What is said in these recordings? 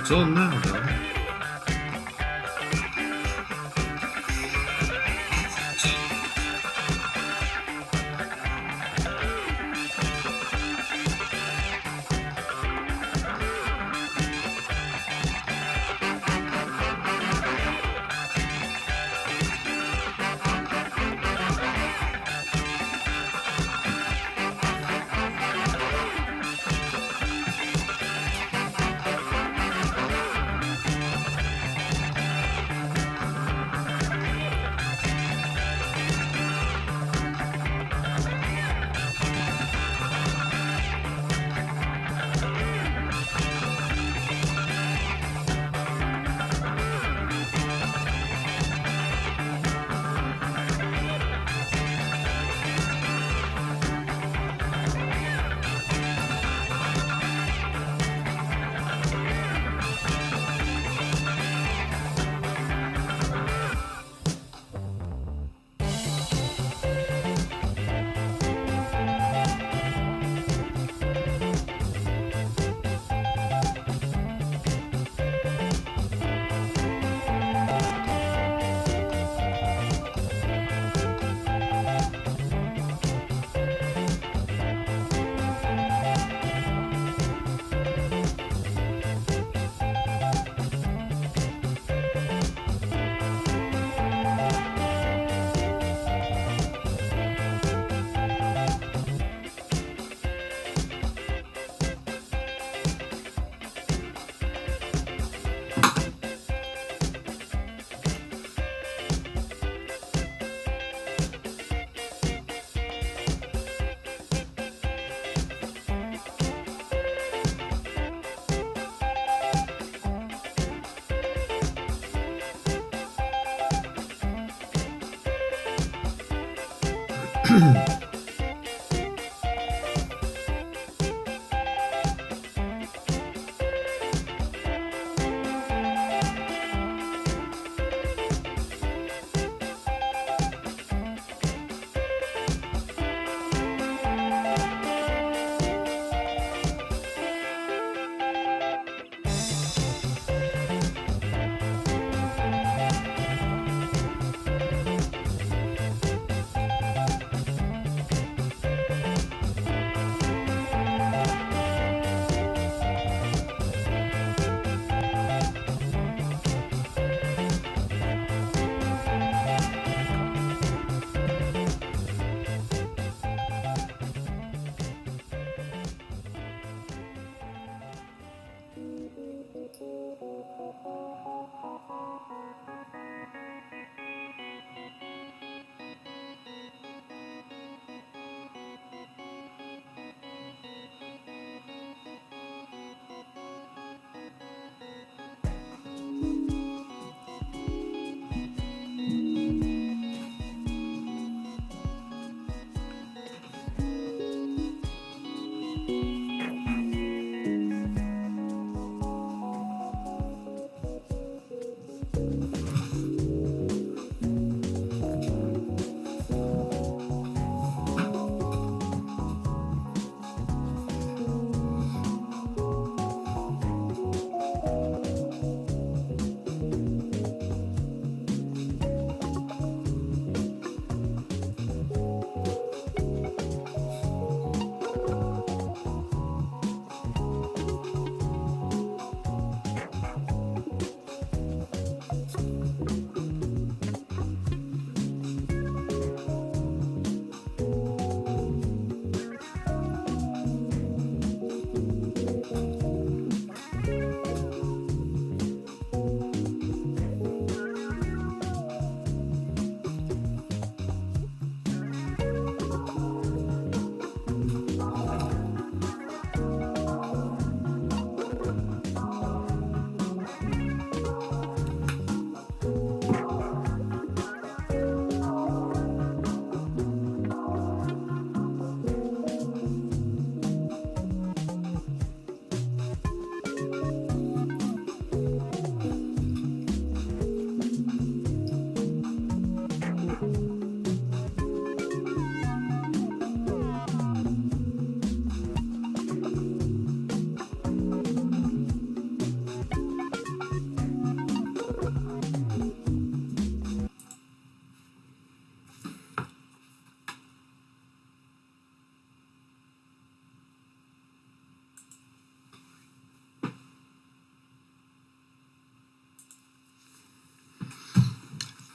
좋네.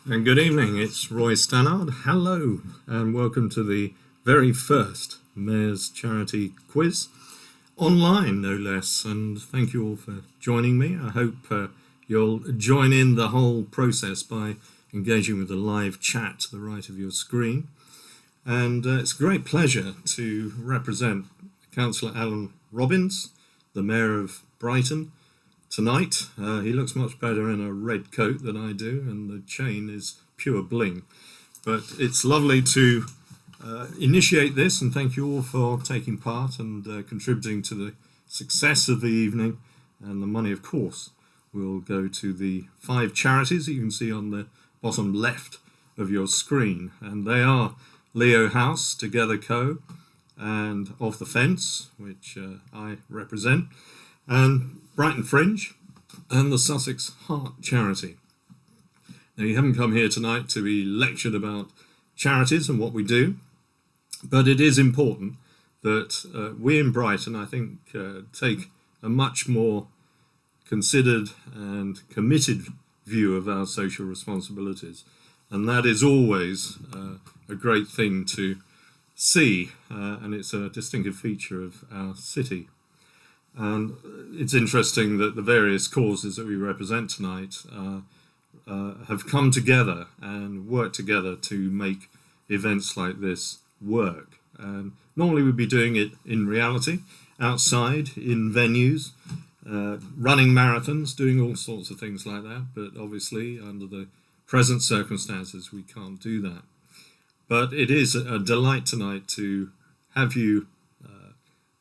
And good evening, it's Roy Stannard. Hello, and welcome to the very first Mayor's Charity Quiz, online no less, and thank you all for joining me. I hope you'll join in the whole process by engaging with the live chat to the right of your screen. And it's a great pleasure to represent Councillor Alan Robins, the Mayor of Brighton, tonight. He looks much better in a red coat than I do, and the chain is pure bling. But it's lovely to initiate this, and thank you all for taking part and contributing to the success of the evening. And the money, of course, will go to the 5 charities that you can see on the bottom left of your screen. And they are Leo House, Together Co, and Off the Fence, which I represent, and Brighton Fringe, and the Sussex Heart Charity. Now, you haven't come here tonight to be lectured about charities and what we do, but it is important that we in Brighton, I think, take a much more considered and committed view of our social responsibilities. And that is always a great thing to see, and it's a distinctive feature of our city. And it's interesting that the various causes that we represent tonight have come together and worked together to make events like this work. And normally we'd be doing it in reality, outside, in venues, running marathons, doing all sorts of things like that. But obviously, under the present circumstances, we can't do that. But it is a delight tonight to have you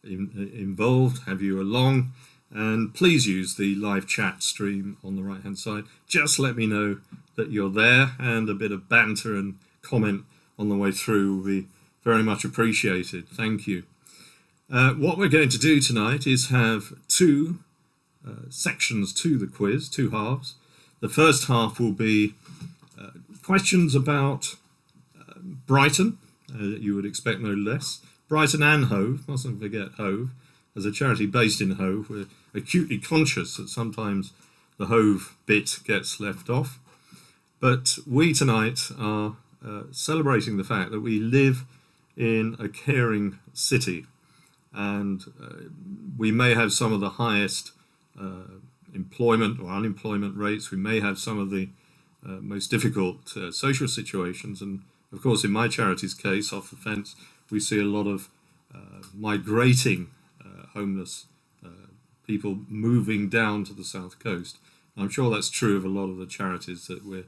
involved, have you along, and please use the live chat stream on the right hand side. Just let me know that you're there, and a bit of banter and comment on the way through will be very much appreciated. Thank you. What we're going to do tonight is have 2 sections to the quiz, 2 halves. The first half will be questions about Brighton, you would expect no less. Brighton and Hove, mustn't forget Hove. As a charity based in Hove, we're acutely conscious that sometimes the Hove bit gets left off. But we tonight are celebrating the fact that we live in a caring city, and we may have some of the highest employment or unemployment rates. We may have some of the most difficult social situations, and of course in my charity's case, Off the Fence, we see a lot of migrating homeless people moving down to the south coast. I'm sure that's true of a lot of the charities that we're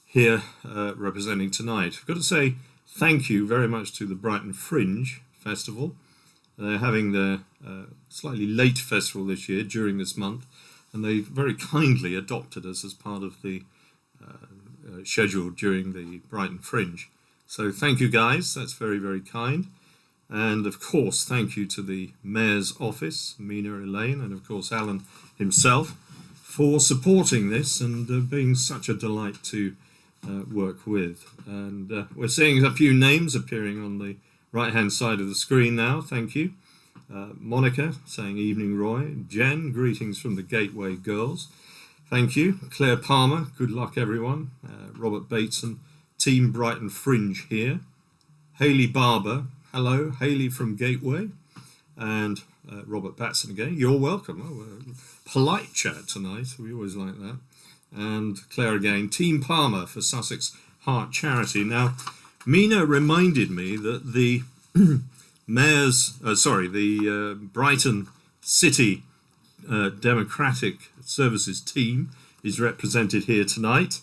here representing tonight. I've got to say thank you very much to the Brighton Fringe Festival. They're having their slightly late festival this year during this month, and they very kindly adopted us as part of the schedule during the Brighton Fringe. So thank you guys, that's very, very kind. And of course, thank you to the Mayor's Office, Mina, Elaine, and of course Alan himself, for supporting this and being such a delight to work with. And we're seeing a few names appearing on the right-hand side of the screen now, thank you. Monica saying evening Roy. Jen, greetings from the Gateway Girls. Thank you. Claire Palmer, good luck everyone. Robert Bateson, Team Brighton Fringe here. Hayley Barber, hello, Hayley from Gateway. And Robert Batson again, you're welcome. Polite chat tonight, we always like that. And Claire again, Team Palmer for Sussex Heart Charity. Now, Mina reminded me that the Brighton City Democratic Services team is represented here tonight.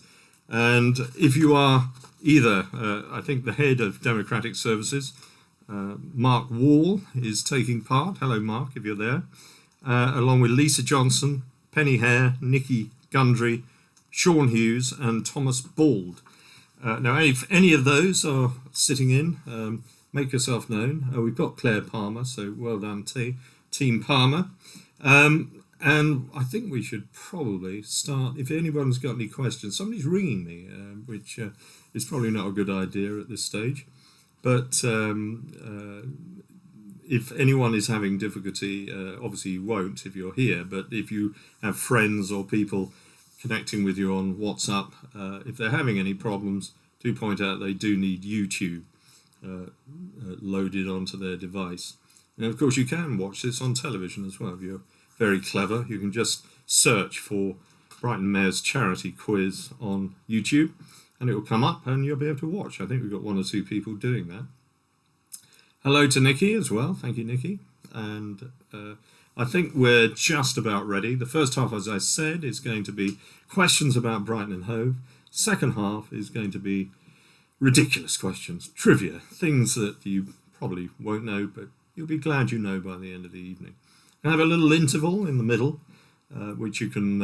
And if you are either, I think the head of Democratic Services, Mark Wall, is taking part. Hello, Mark, if you're there. Along with Lisa Johnson, Penny Hare, Nikki Gundry, Sean Hughes, and Thomas Bald. Now, if any of those are sitting in, make yourself known. We've got Claire Palmer, so well done, Team Palmer. And I think we should probably start. If anyone's got any questions, somebody's ringing me, which is probably not a good idea at this stage. But if anyone is having difficulty, obviously you won't if you're here, but if you have friends or people connecting with you on WhatsApp. If they're having any problems, do point out they do need YouTube loaded onto their device. And of course you can watch this on television as well. If you're very clever, you can just search for Brighton Mayor's charity quiz on YouTube and it will come up and you'll be able to watch. I think we've got 1 or 2 people doing that. Hello to Nikki as well. Thank you, Nikki. And I think we're just about ready. The first half, as I said, is going to be questions about Brighton and Hove. Second half is going to be ridiculous questions, trivia, things that you probably won't know, but you'll be glad you know by the end of the evening. I have a little interval in the middle, which you can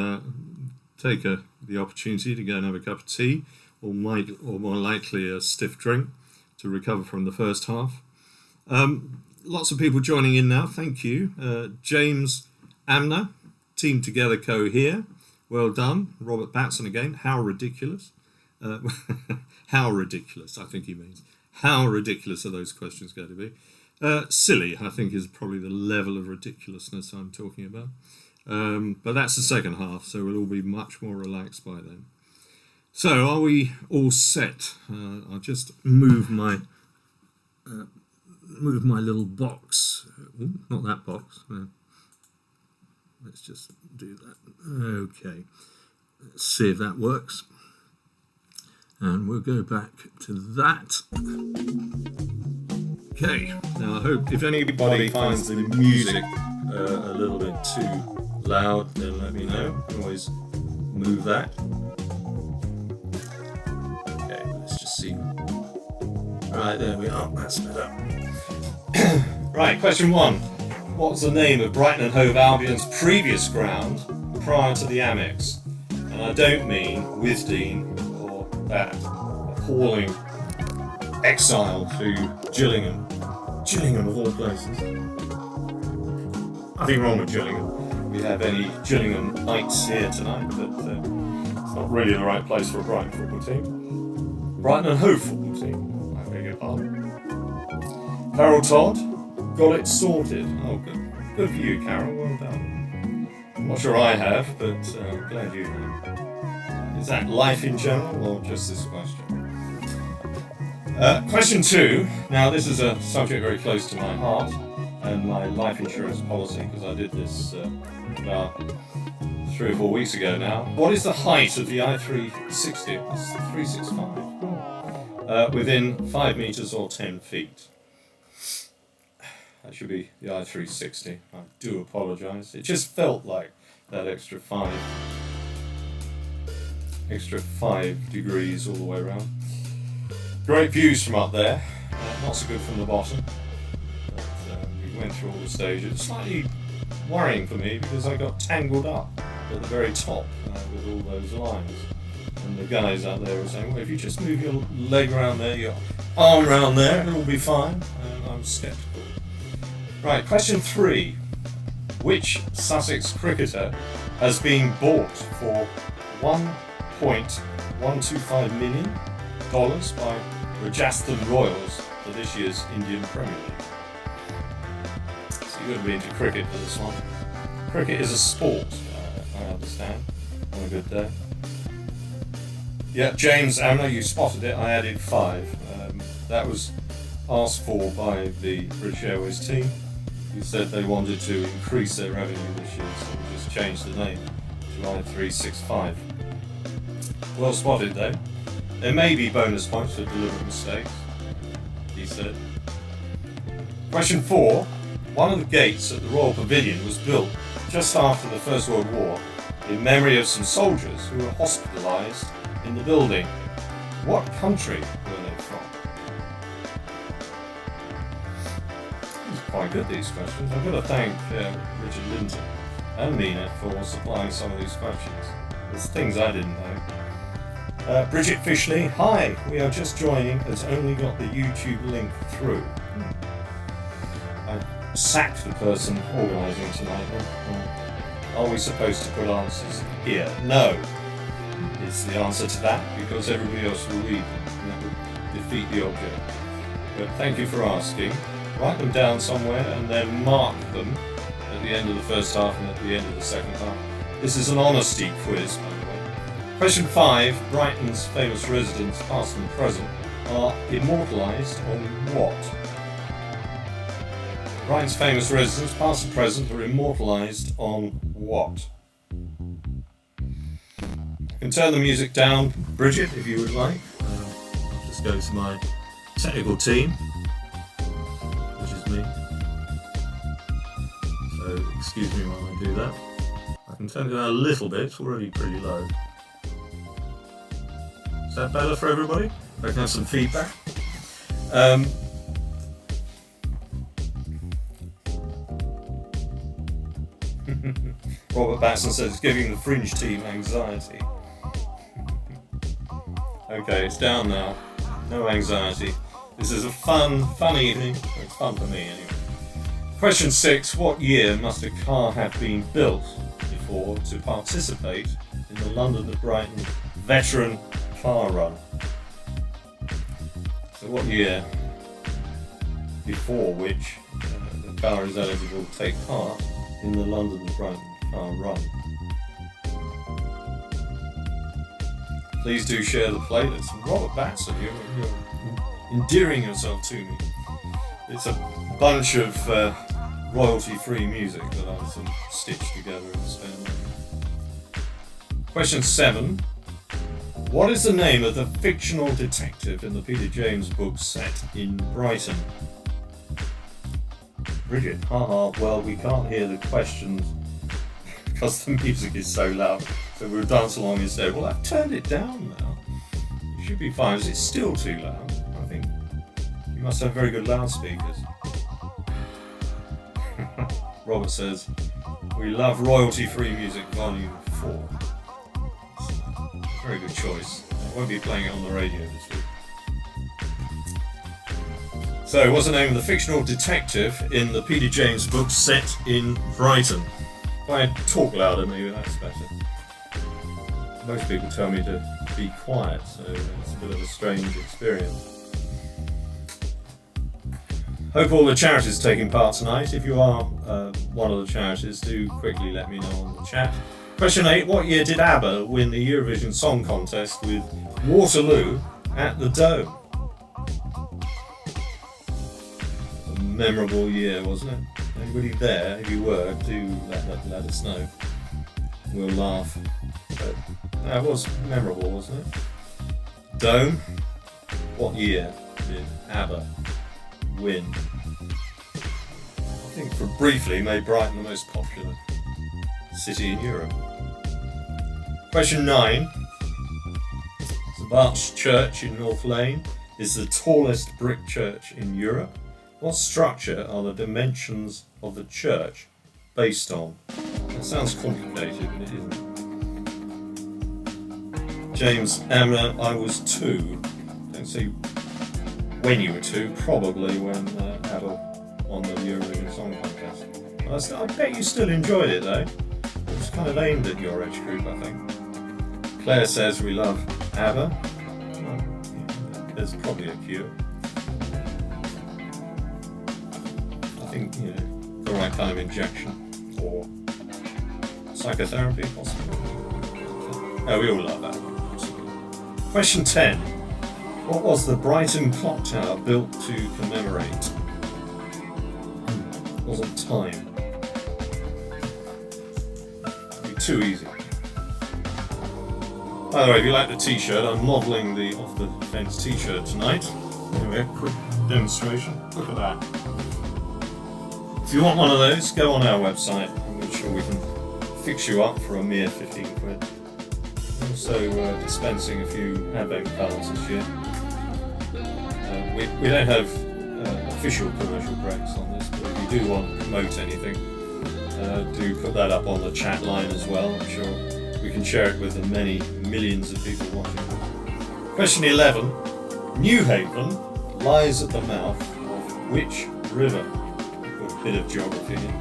take the opportunity to go and have a cup of tea, or more likely a stiff drink to recover from the first half. Lots of people joining in now, thank you. James Amner, Team Together Co here, well done. Robert Batson again, how ridiculous. How ridiculous, I think he means. How ridiculous are those questions going to be? Silly, I think, is probably the level of ridiculousness I'm talking about. But that's the second half, so we'll all be much more relaxed by then. So, are we all set? I'll just move my little box. Ooh, not that box. Let's just do that. Okay. Let's see if that works. And we'll go back to that. Okay. Now I hope if anybody finds the music a little bit too loud, then let me know. You can always move that. Okay, let's just see. Right, there we are. That's better. Right, question 1. What was the name of Brighton and Hove Albion's previous ground prior to the Amex? And I don't mean Withdean or that appalling exile to Gillingham. Gillingham of all places. Nothing wrong with Gillingham. We have any Gillingham Knights here tonight, but it's not really the right place for a Brighton football team. Brighton and Hove football team, I beg your pardon. Carol Todd, got it sorted. Oh, good for you, Carol, well done. I'm not sure I have, but glad you have. Is that life in general, or just this question? Question 2. Now, this is a subject very close to my heart and my life insurance policy, because I did this about 3 or 4 weeks ago now. What is the height of the I-360? It's the 365. Within 5 metres or 10 feet. That should be the I-360. I do apologise. It just felt like that extra 5 degrees all the way around. Great views from up there. Not so good from the bottom. But, we went through all the stages. Slightly worrying for me because I got tangled up at the very top with all those lines. And the guys out there were saying, well, if you just move your leg around there, your arm around there, it'll be fine. And I'm sceptical. Right, question 3. Which Sussex cricketer has been bought for $1.125 million by Rajasthan Royals for this year's Indian Premier League? So you've got to be into cricket for this one. Cricket is a sport, I understand, on a good day. Yeah, James Amner, you spotted it. I added 5. That was asked for by the British Airways team, who said they wanted to increase their revenue this year, so we just changed the name to I-365. Well spotted though. There may be bonus points for deliberate mistakes, he said. Question 4. One of the gates at the Royal Pavilion was built just after the First World War in memory of some soldiers who were hospitalised in the building. What country were they from? These are quite good, these questions. I've got to thank Richard Linton and Nina for supplying some of these questions. There's things I didn't know. Bridget Fishley, hi, we are just joining, has only got the YouTube link through. I sacked the person organising tonight. Are we supposed to put answers here? No, is the answer to that, because everybody else will read them, and that would defeat the object. But thank you for asking. Write them down somewhere and then mark them at the end of the first half and at the end of the second half. This is an honesty quiz, by the way. Question 5. Brighton's famous residents, past and present, are immortalised on what? Brighton's famous residents, past and present, are immortalised on what? You can turn the music down, Bridget, if you would like. I'll just go to my technical team, which is me. So excuse me while I do that. I can turn it down a little bit, it's already pretty low. Is that better for everybody? I can have some feedback. Robert Batson says it's giving the Fringe team anxiety. Okay, it's down now. No anxiety. This is a fun evening. It's fun for me anyway. Question 6. What year must a car have been built before to participate in the London to Brighton Veteran Car Run? So what year before which the car is eligible to take part in the London to Brighton Car Run? Please do share the playlist. Robert Batson, you're endearing yourself to me. It's a bunch of royalty-free music that I've sort of stitched together in the spare moment. Question 7. What is the name of the fictional detective in the Peter James book set in Brighton? Bridget, haha, well, we can't hear the questions because the music is so loud, so we'll dance along instead. Well, I've turned it down now. It should be fine. Is it still too loud? I think you must have very good loudspeakers. Robert says, we love royalty-free music, volume 4. Very good choice. I won't be playing it on the radio this week. So, what's the name of the fictional detective in the Peter James book set in Brighton? If I talk louder, maybe that's better. Most people tell me to be quiet, so it's a bit of a strange experience. Hope all the charities are taking part tonight. If you are one of the charities, do quickly let me know on the chat. Question 8. What year did ABBA win the Eurovision Song Contest with Waterloo at the Dome? A memorable year, wasn't it? Anybody there? If you were, do let us know. We'll laugh. But that was memorable, wasn't it? Dome. What year did ABBA win? I think for briefly made Brighton the most popular city in Europe. Question 9. The Barch Church in North Lane is the tallest brick church in Europe. What structure are the dimensions of the church based on? That sounds complicated, but it isn't. James Amner, I was 2. Don't say when you were 2, probably when ABBA won the Eurovision Song Contest. I bet you still enjoyed it though. It was kind of aimed at your age group, I think. Claire says we love ABBA. Well, yeah, there's probably a cure. I think, the right kind of injection or psychotherapy, possibly. Oh, we all love ABBA. Question 10. What was the Brighton clock tower built to commemorate? Wasn't time. It'd be too easy. By the way, if you like the t-shirt, I'm modelling the Off the Fence t-shirt tonight. Anyway, quick demonstration. Look at that. If you want one of those, go on our website. I'm sure we can fix you up for a mere 15 quid. Also dispensing a few advent colours this year. We don't have official commercial breaks on this, but if you do want to promote anything, do put that up on the chat line as well. I'm sure we can share it with the many millions of people watching. Question 11. Newhaven lies at the mouth of which river? A bit of geography here.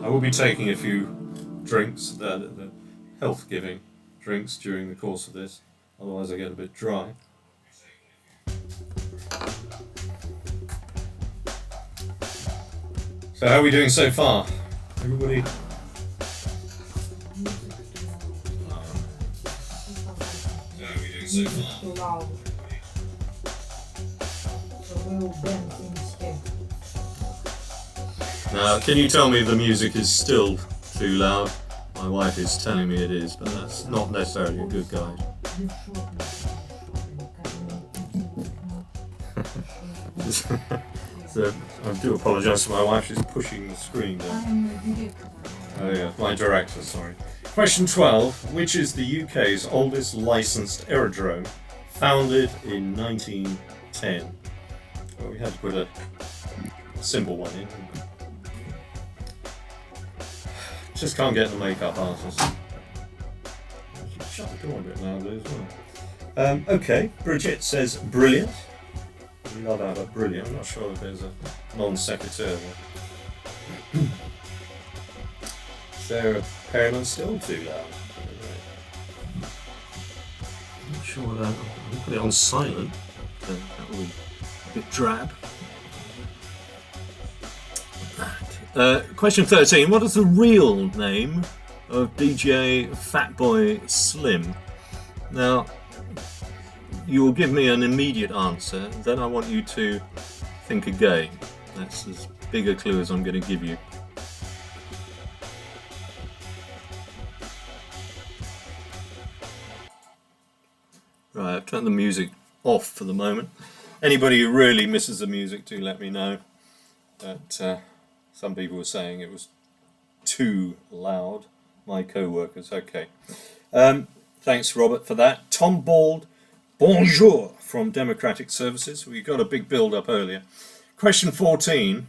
I will be taking a few drinks, the health-giving drinks during the course of this, otherwise I get a bit dry. So how are we doing so far? Everybody? Music too loud. So we will dance instead. Now, can you tell me the music is still too loud? My wife is telling me it is, but that's not necessarily a good guide. So, I do apologise to my wife, she's pushing the screen down. Oh yeah, my director, sorry. Question 12. Which is the UK's oldest licensed aerodrome, founded in 1910? Well, we had to put a simple one in. Just can't get the makeup artist. Shut the door a bit loudly as well. Okay, Bridget says brilliant. We love out of brilliant. I'm not sure if there's a non-sequitur there. Sarah Perriman still too loud. I'm not sure that. I'll put it on silent. That will be a bit drab. Question 13. What is the real name of DJ Fatboy Slim? Now, you will give me an immediate answer, then I want you to think again. That's as big a clue as I'm going to give you. Right, I've turned the music off for the moment. Anybody who really misses the music, do let me know. But some people were saying it was too loud. My co-workers, okay. Thanks, Robert, for that. Tom Bald, bonjour, from Democratic Services. We got a big build-up earlier. Question 14.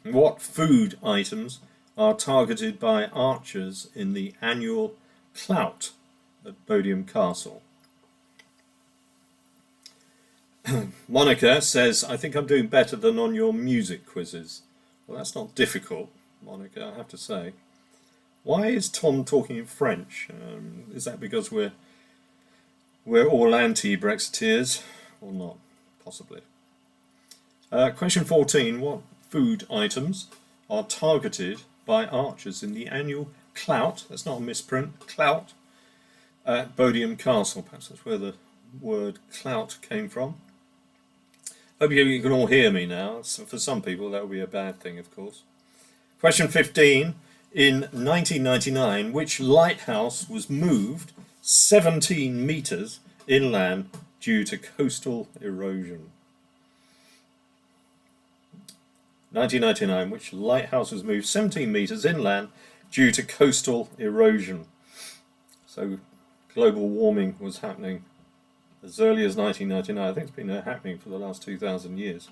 What food items are targeted by archers in the annual clout at Bodiam Castle? Monica says, I think I'm doing better than on your music quizzes. Well, that's not difficult, Monica, I have to say. Why is Tom talking in French? Is that because we're all anti-Brexiteers or not? Possibly. Question 14. What food items are targeted by archers in the annual clout, that's not a misprint, clout, at Bodiam Castle? Perhaps that's where the word clout came from. Hope you can all hear me now. So for some people that would be a bad thing, of course. Question 15. In 1999, which lighthouse was moved 17 metres inland due to coastal erosion? 1999, which lighthouse was moved 17 metres inland due to coastal erosion? So global warming was happening as early as 1999. I think it's been happening for the last 2,000 years.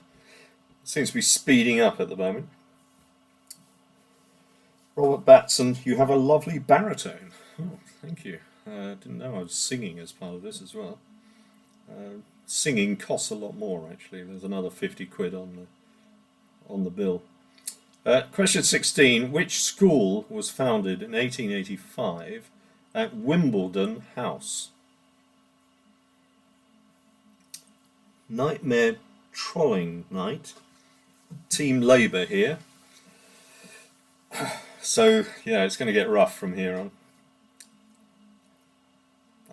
It seems to be speeding up at the moment. Robert Batson, you have a lovely baritone. Oh, thank you. Didn't know I was singing as part of this as well. Singing costs a lot more, actually. There's another 50 quid on the bill. Question 16. Which school was founded in 1885 at Wimbledon House? Nightmare Trolling Night. Team Labour here. So, yeah, it's going to get rough from here on.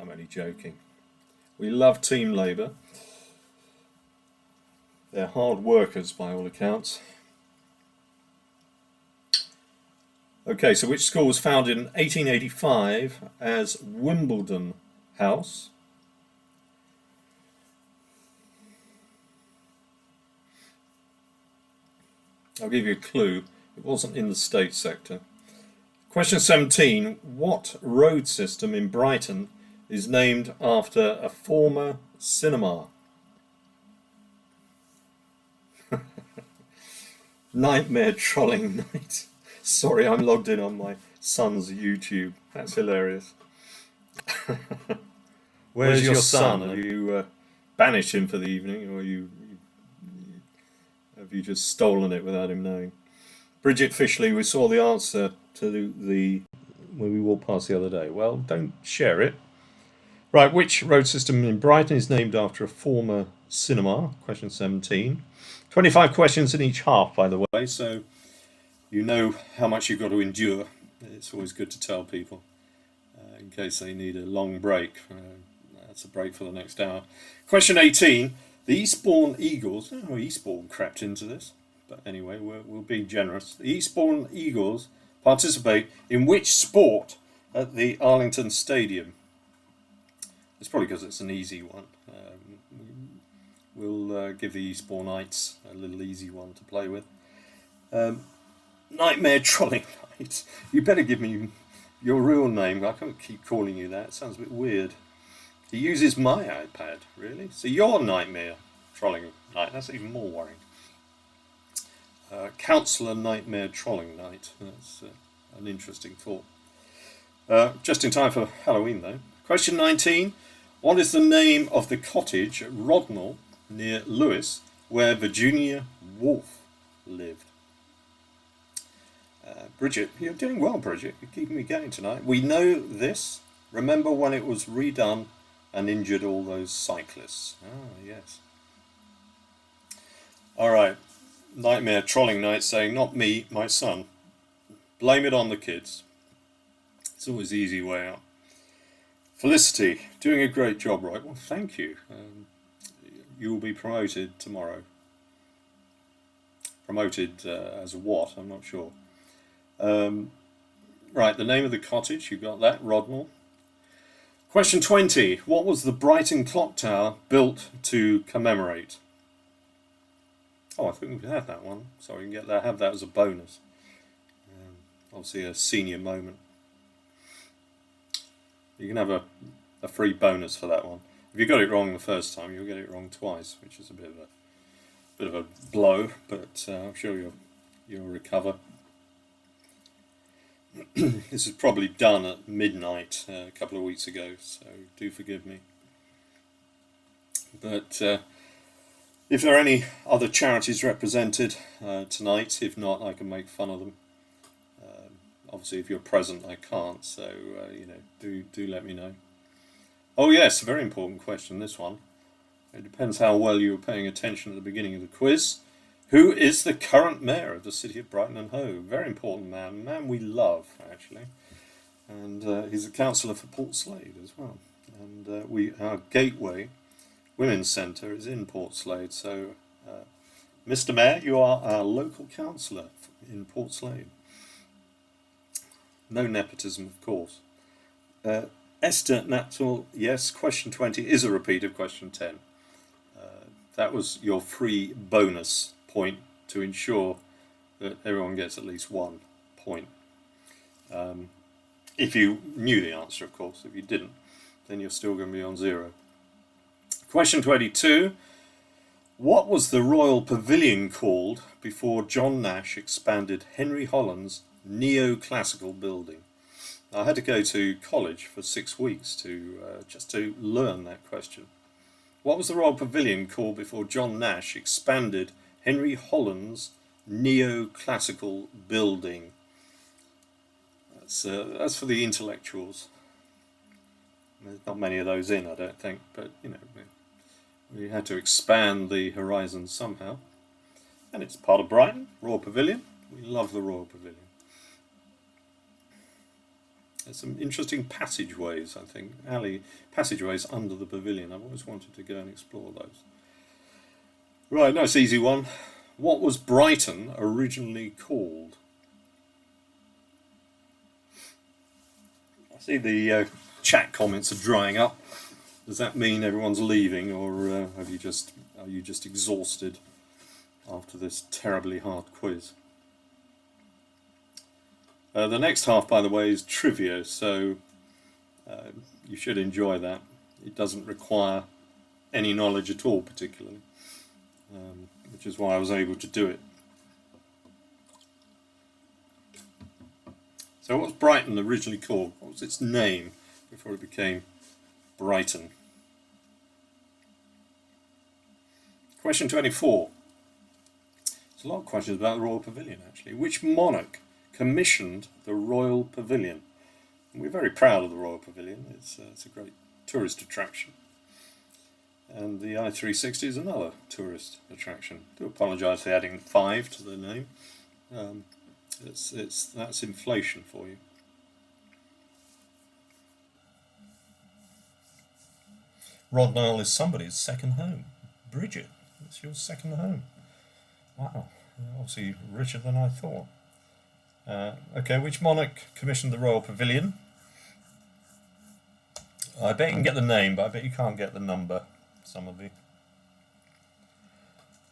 I'm only joking. We love Team Labour. They're hard workers by all accounts. Okay, so which school was founded in 1885 as Wimbledon House? I'll give you a clue. It wasn't in the state sector. Question 17. What road system in Brighton is named after a former cinema? Nightmare Trolling Night. Sorry, I'm logged in on my son's YouTube. That's hilarious. Where's your son? Have you banished him for the evening, or have you just stolen it without him knowing? Bridget Fishley, we saw the answer to the when we walked past the other day. Well, don't share it. Right, which road system in Brighton is named after a former cinema? Question 17. 25 questions in each half, by the way, so you know how much you've got to endure. It's always good to tell people in case they need a long break. that's a break for the next hour. Question 18. The Eastbourne Eagles. Oh, Eastbourne crept into this. But anyway, we'll be generous. The Eastbourne Eagles participate in which sport at the Arlington Stadium? It's probably because it's an easy one. We'll give the Eastbourneites a little easy one to play with. Nightmare Trolling Night. You better give me your real name. I can't keep calling you that. It sounds a bit weird. He uses my iPad, really? So your Nightmare Trolling Night. That's even more worrying. Councillor Nightmare Trolling Night. That's an interesting thought. Just in time for Halloween, though. Question 19. What is the name of the cottage at Rodnell near Lewes where Virginia Woolf lived? Bridget, you're doing well, Bridget. You're keeping me going tonight. We know this. Remember when it was redone and injured all those cyclists? Ah, yes. All right. Nightmare Trolling Night saying, not me, my son. Blame it on the kids. It's always the easy way out. Felicity, doing a great job, right? Well, thank you. You will be promoted tomorrow. Promoted as what? I'm not sure. Right, the name of the cottage, you got that, Rodnell. Question 20. What was the Brighton clock tower built to commemorate? Oh, I think we had that one. So we can get that, have that as a bonus. Obviously a senior moment. You can have a free bonus for that one. If you got it wrong the first time, you'll get it wrong twice, which is a bit of a blow, but I'm sure you'll recover. This is probably done at midnight a couple of weeks ago, so do forgive me. But if there are any other charities represented tonight, if not, I can make fun of them. Obviously, if you're present, I can't, so do let me know. Oh yes, a very important question, this one. It depends how well you were paying attention at the beginning of the quiz. Who is the current mayor of the city of Brighton and Hove? Very important man, a man we love, actually. And he's a councillor for Port Slade as well. And our Gateway Women's Centre is in Port Slade, so Mr. Mayor, you are our local councillor in Port Slade. No nepotism, of course. Esther Natzel, yes, question 20 is a repeat of question 10. That was your free bonus point to ensure that everyone gets at least 1 point. If you knew the answer, of course. If you didn't, then you're still going to be on 0. Question 22. What was the Royal Pavilion called before John Nash expanded Henry Holland's neoclassical building? I had to go to college for 6 weeks just to learn that question. What was the Royal Pavilion called before John Nash expanded Henry Holland's neoclassical building? That's for the intellectuals. There's not many of those in, I don't think, but we had to expand the horizons somehow. And it's part of Brighton, Royal Pavilion. We love the Royal Pavilion. There's some interesting passageways, I think, passageways under the pavilion. I've always wanted to go and explore those. Right, nice easy one. What was Brighton originally called? I see the chat comments are drying up. Does that mean everyone's leaving, or are you just exhausted after this terribly hard quiz? The next half, by the way, is trivia, so you should enjoy that. It doesn't require any knowledge at all, particularly, which is why I was able to do it. So what was Brighton originally called? What was its name before it became Brighton? Question 24. There's a lot of questions about the Royal Pavilion, actually. Which monarch commissioned the Royal Pavilion? And we're very proud of the Royal Pavilion. It's a great tourist attraction. And the I-360 is another tourist attraction. I do apologise for adding 5 to the name. That's inflation for you. Rodnell is somebody's second home. Bridget, it's your second home. Wow, obviously richer than I thought. Okay, which monarch commissioned the Royal Pavilion? I bet you can get the name, but I bet you can't get the number, some of you.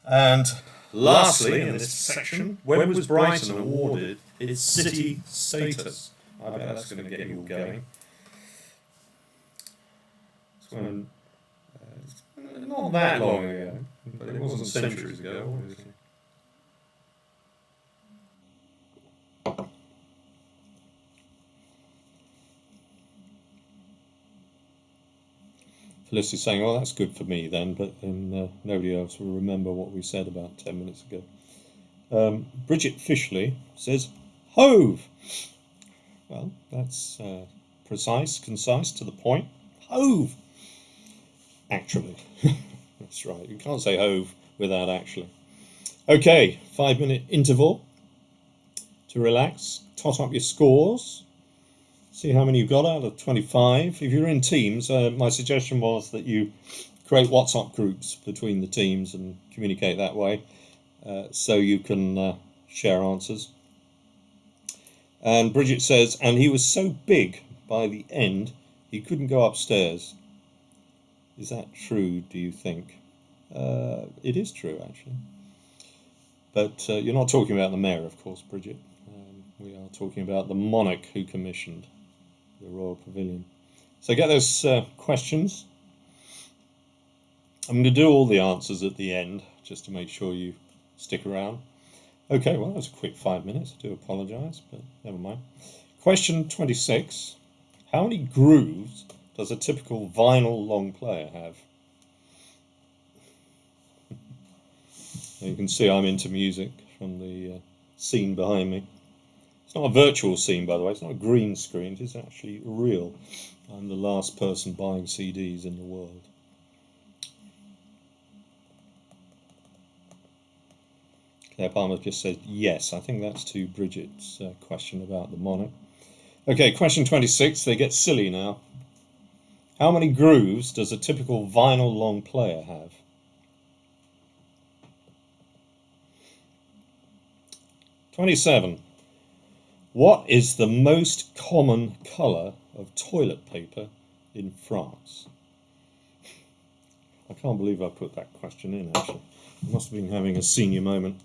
And lastly, in this section, when was Brighton awarded its city status? I bet that's going to get you all going. It's when, not that long ago, but it wasn't centuries ago, obviously. Felicity's saying, well, that's good for me then, but then nobody else will remember what we said about 10 minutes ago. Bridget Fishley says, Hove. Well, that's precise, concise, to the point. Hove. Actually. That's right. You can't say Hove without actually. Okay, 5-minute interval to relax, tot up your scores. See how many you've got out of 25. If you're in teams, my suggestion was that you create WhatsApp groups between the teams and communicate that way, so you can share answers. And Bridget says, and he was so big by the end, he couldn't go upstairs. Is that true, do you think? It is true, actually. But you're not talking about the mayor, of course, Bridget. We are talking about the monarch who commissioned the Royal Pavilion. So get those questions. I'm going to do all the answers at the end, just to make sure you stick around. Okay, well, that was a quick 5 minutes. I do apologise, but never mind. Question 26. How many grooves does a typical vinyl long player have? You can see I'm into music from the scene behind me. It's not a virtual scene, by the way. It's not a green screen. It is actually real. I'm the last person buying CDs in the world. Claire Palmer just said yes. I think that's to Bridget's question about the monarch. Okay, question 26. They get silly now. How many grooves does a typical vinyl long player have? '27. What is the most common colour of toilet paper in France? I can't believe I put that question in, actually. I must have been having a senior moment.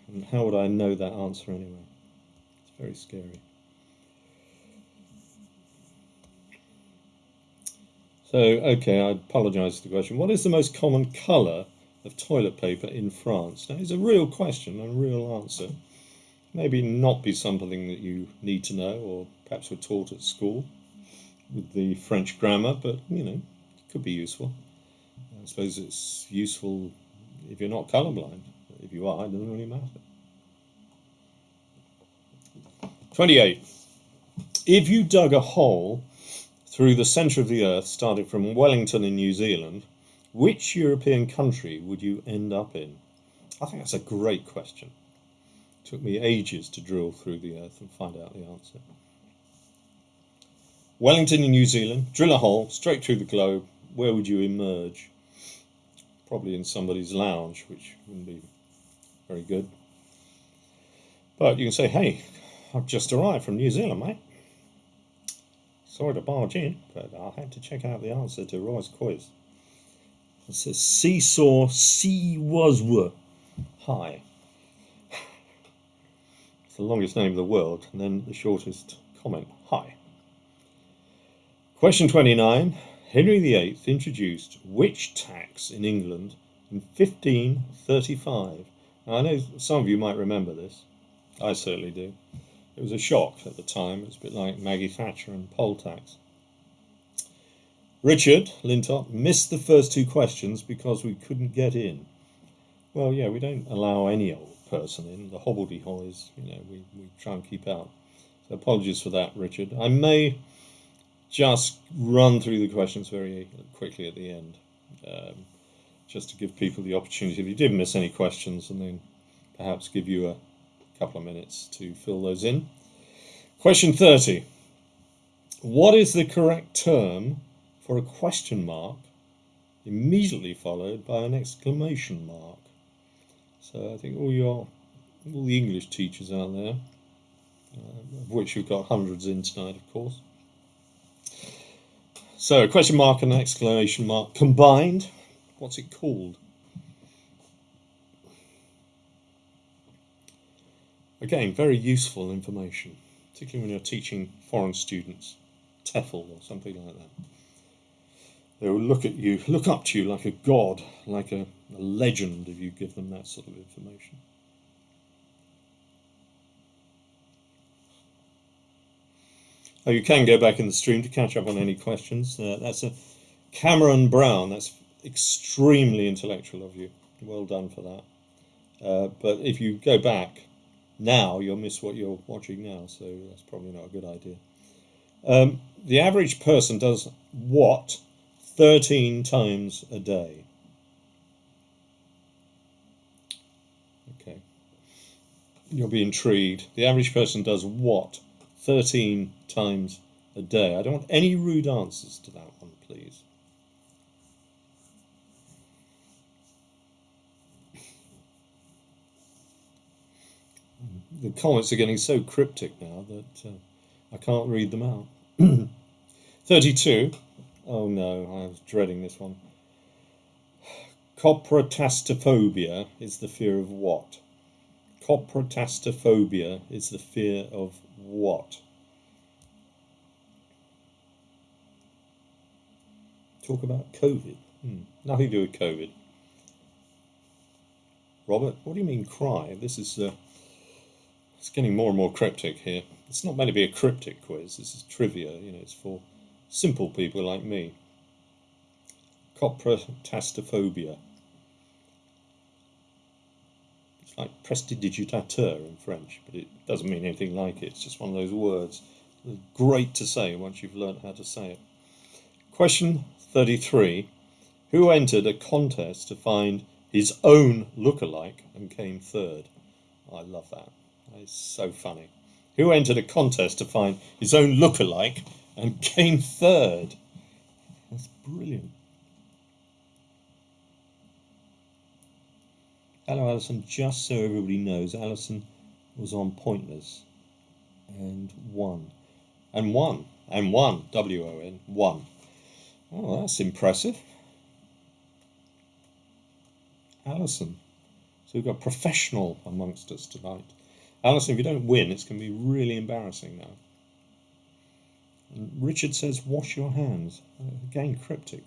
And how would I know that answer anyway? It's very scary. So, okay, I apologise for the question. What is the most common colour of toilet paper in France? Now, it's a real question and a real answer. Maybe not be something that you need to know, or perhaps were taught at school with the French grammar, but, you know, it could be useful. I suppose it's useful if you're not colourblind. If you are, it doesn't really matter. 28. If you dug a hole through the centre of the earth, starting from Wellington in New Zealand, which European country would you end up in? I think that's a great question. It took me ages to drill through the earth and find out the answer. Wellington in New Zealand, drill a hole straight through the globe. Where would you emerge? Probably in somebody's lounge, which wouldn't be very good. But you can say, hey, I've just arrived from New Zealand, mate. Sorry to barge in, but I had to check out the answer to Roy's quiz. It says Seesaw Seawaswa. Hi. It's the longest name of the world, and then the shortest comment. Hi. Question 29. Henry VIII introduced which tax in England in 1535? Now, I know some of you might remember this. I certainly do. It was a shock at the time. It was a bit like Maggie Thatcher and poll tax. Richard Lintop missed the first two questions because we couldn't get in. Well, yeah, we don't allow any old person in. The hobbledehoys, you know, we try and keep out. So apologies for that, Richard. I may just run through the questions very quickly at the end, just to give people the opportunity, if you did miss any questions, and then perhaps give you a couple of minutes to fill those in. Question 30. What is the correct term for a question mark immediately followed by an exclamation mark. So I think all the English teachers out there, of which we've got hundreds in tonight, of course. So a question mark and an exclamation mark combined, what's it called? Again, very useful information, particularly when you're teaching foreign students, TEFL or something like that. They will look up to you like a god, like a legend if you give them that sort of information. Oh, you can go back in the stream to catch up on any questions. That's a Cameron Brown. That's extremely intellectual of you. Well done for that. But if you go back now, you'll miss what you're watching now, so that's probably not a good idea. The average person does what 13 times a day? Okay. You'll be intrigued. The average person does what 13 times a day? I don't want any rude answers to that one, please. The comments are getting so cryptic now that I can't read them out. 32. Oh no, I was dreading this one. Coprastastaphobia is the fear of what? Coprastastaphobia is the fear of what? Talk about COVID. Nothing to do with COVID. Robert, what do you mean cry? This is it's getting more and more cryptic here. It's not meant to be a cryptic quiz. This is trivia. You know, it's for simple people like me. Coprastastaphobia. It's like prestidigitateur in French, but it doesn't mean anything like it. It's just one of those words. It's great to say once you've learned how to say it. Question 33. Who entered a contest to find his own lookalike and came third? I love that. That is so funny. Who entered a contest to find his own lookalike and came third? That's brilliant. Hello, Alison. Just so everybody knows, Alison was on Pointless and won. And won. And won. W-O-N. Won. Oh, that's impressive. Alison. So we've got a professional amongst us tonight. Alison, if you don't win, it's going to be really embarrassing now. And Richard says, wash your hands. Again, cryptic.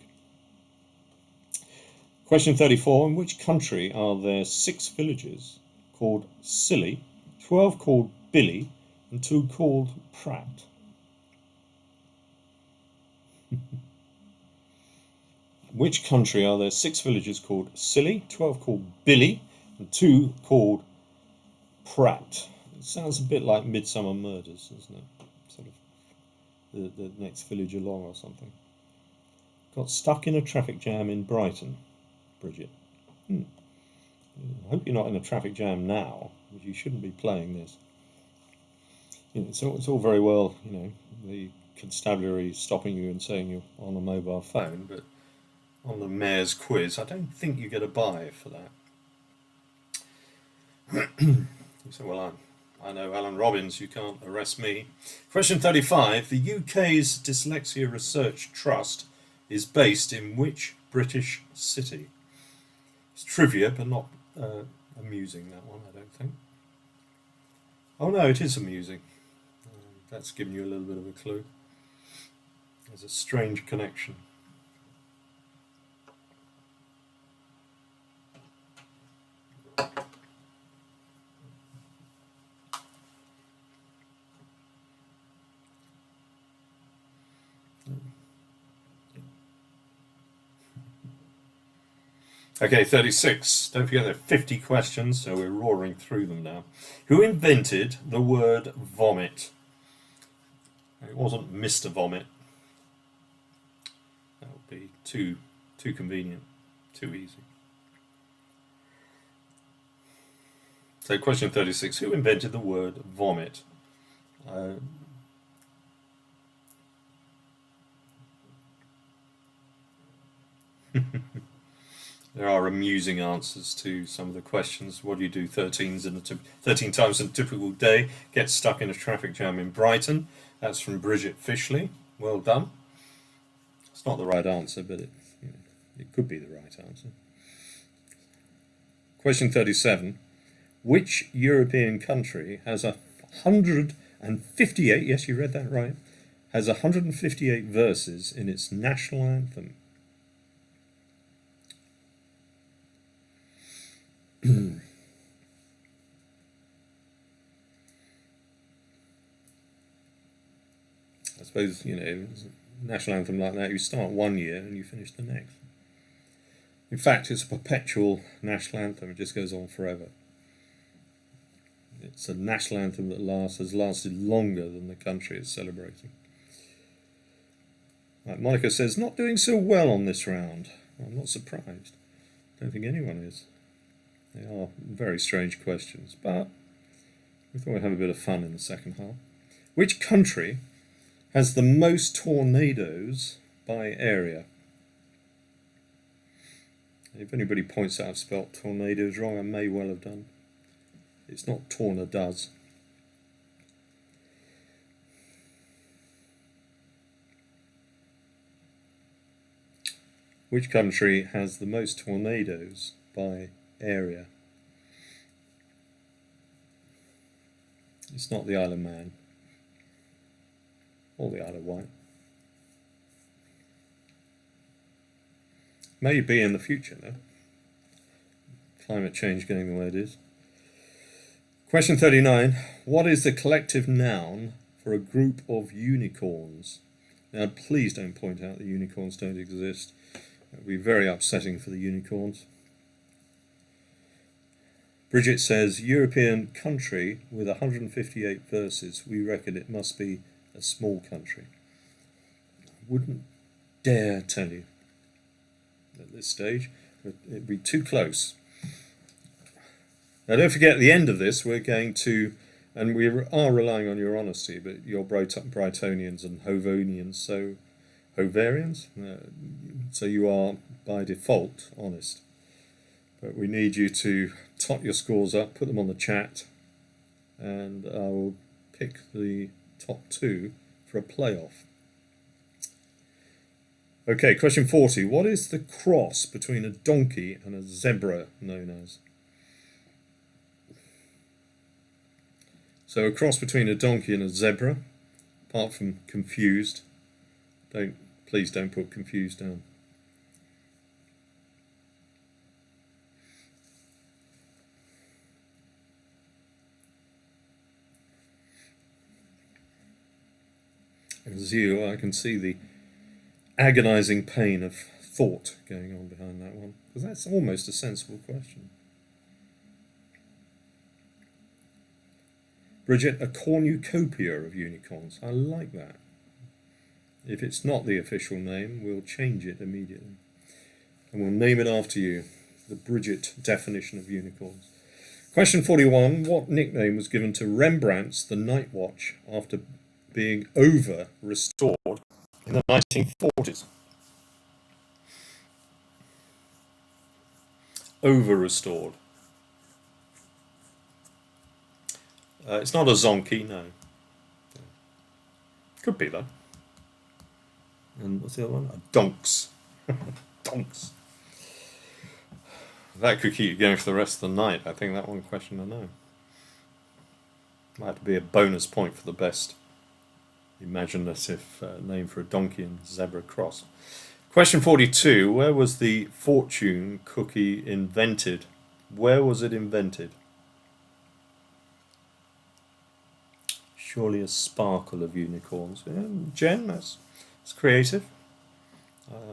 Question 34. In which country are there 6 villages called Silly, 12 called Billy, and 2 called Pratt? Which country are there 6 villages called Silly, 12 called Billy, and 2 called Pratt? It sounds a bit like Midsummer Murders, doesn't it? Sort of the next village along or something. Got stuck in a traffic jam in Brighton, Bridget. I hope you're not in a traffic jam now, because you shouldn't be playing this. You know, it's all very well, you know, the constabulary stopping you and saying you're on a mobile phone, but on the mayor's quiz, I don't think you get a buy for that. So, well, I know Alan Robins, you can't arrest me. Question 35. The UK's Dyslexia Research Trust is based in which British city? It's trivia, but not amusing, that one, I don't think. Oh no, it is amusing. That's given you a little bit of a clue. There's a strange connection. Okay, 36. Don't forget there are 50 questions, so we're roaring through them now. Who invented the word vomit? It wasn't Mr. Vomit. That would be too convenient, too easy. So question 36. Who invented the word vomit? There are amusing answers to some of the questions. What do you do 13 times in a typical day? Get stuck in a traffic jam in Brighton. That's from Bridget Fishley. Well done. It's not the right answer, but it could be the right answer. Question 37. Which European country has 158, yes, you read that right, has 158 verses in its national anthem? I suppose, national anthem like that, you start one year and you finish the next. In fact, it's a perpetual national anthem. It just goes on forever. It's a national anthem that has lasted longer than the country is celebrating. Right, Monica says, not doing so well on this round. I'm not surprised. Don't think anyone is. They are very strange questions, but we thought we'd have a bit of fun in the second half. Which country has the most tornadoes by area? If anybody points out I've spelt tornadoes wrong, I may well have done. It's not tornadoes. Which country has the most tornadoes by area? It's not the Isle of Man or the Isle of Wight. Maybe in the future, though. Climate change going the way it is. Question 39. What is the collective noun for a group of unicorns? Now, please don't point out that unicorns don't exist. That would be very upsetting for the unicorns. Bridget says, European country with 158 verses. We reckon it must be a small country. I wouldn't dare tell you at this stage. It'd be too close. Now, don't forget, at the end of this, we're going to, and we are relying on your honesty, but you're Brightonians and Hovonians, so Hovarians? So you are, by default, honest. But we need you to tot your scores up, put them on the chat, and I will pick the top two for a playoff. Okay, question 40. What is the cross between a donkey and a zebra known as? So a cross between a donkey and a zebra, apart from confused. Please don't put confused down. As you, I can see the agonising pain of thought going on behind that one, because that's almost a sensible question. Bridget, a cornucopia of unicorns. I like that. If it's not the official name, we'll change it immediately. And we'll name it after you, the Bridget definition of unicorns. Question 41. What nickname was given to Rembrandt's The Night Watch after being over-restored in the 1940s? Over-restored. It's not a zonky, no. Could be, though. And what's the other one? Donks. Donks. That could keep you going for the rest of the night. I think that one question I know. Might have to be a bonus point for the best imaginative name for a donkey and zebra cross. Question 42. Where was the fortune cookie invented? Where was it invented? Surely a sparkle of unicorns. Yeah, Jen, that's creative.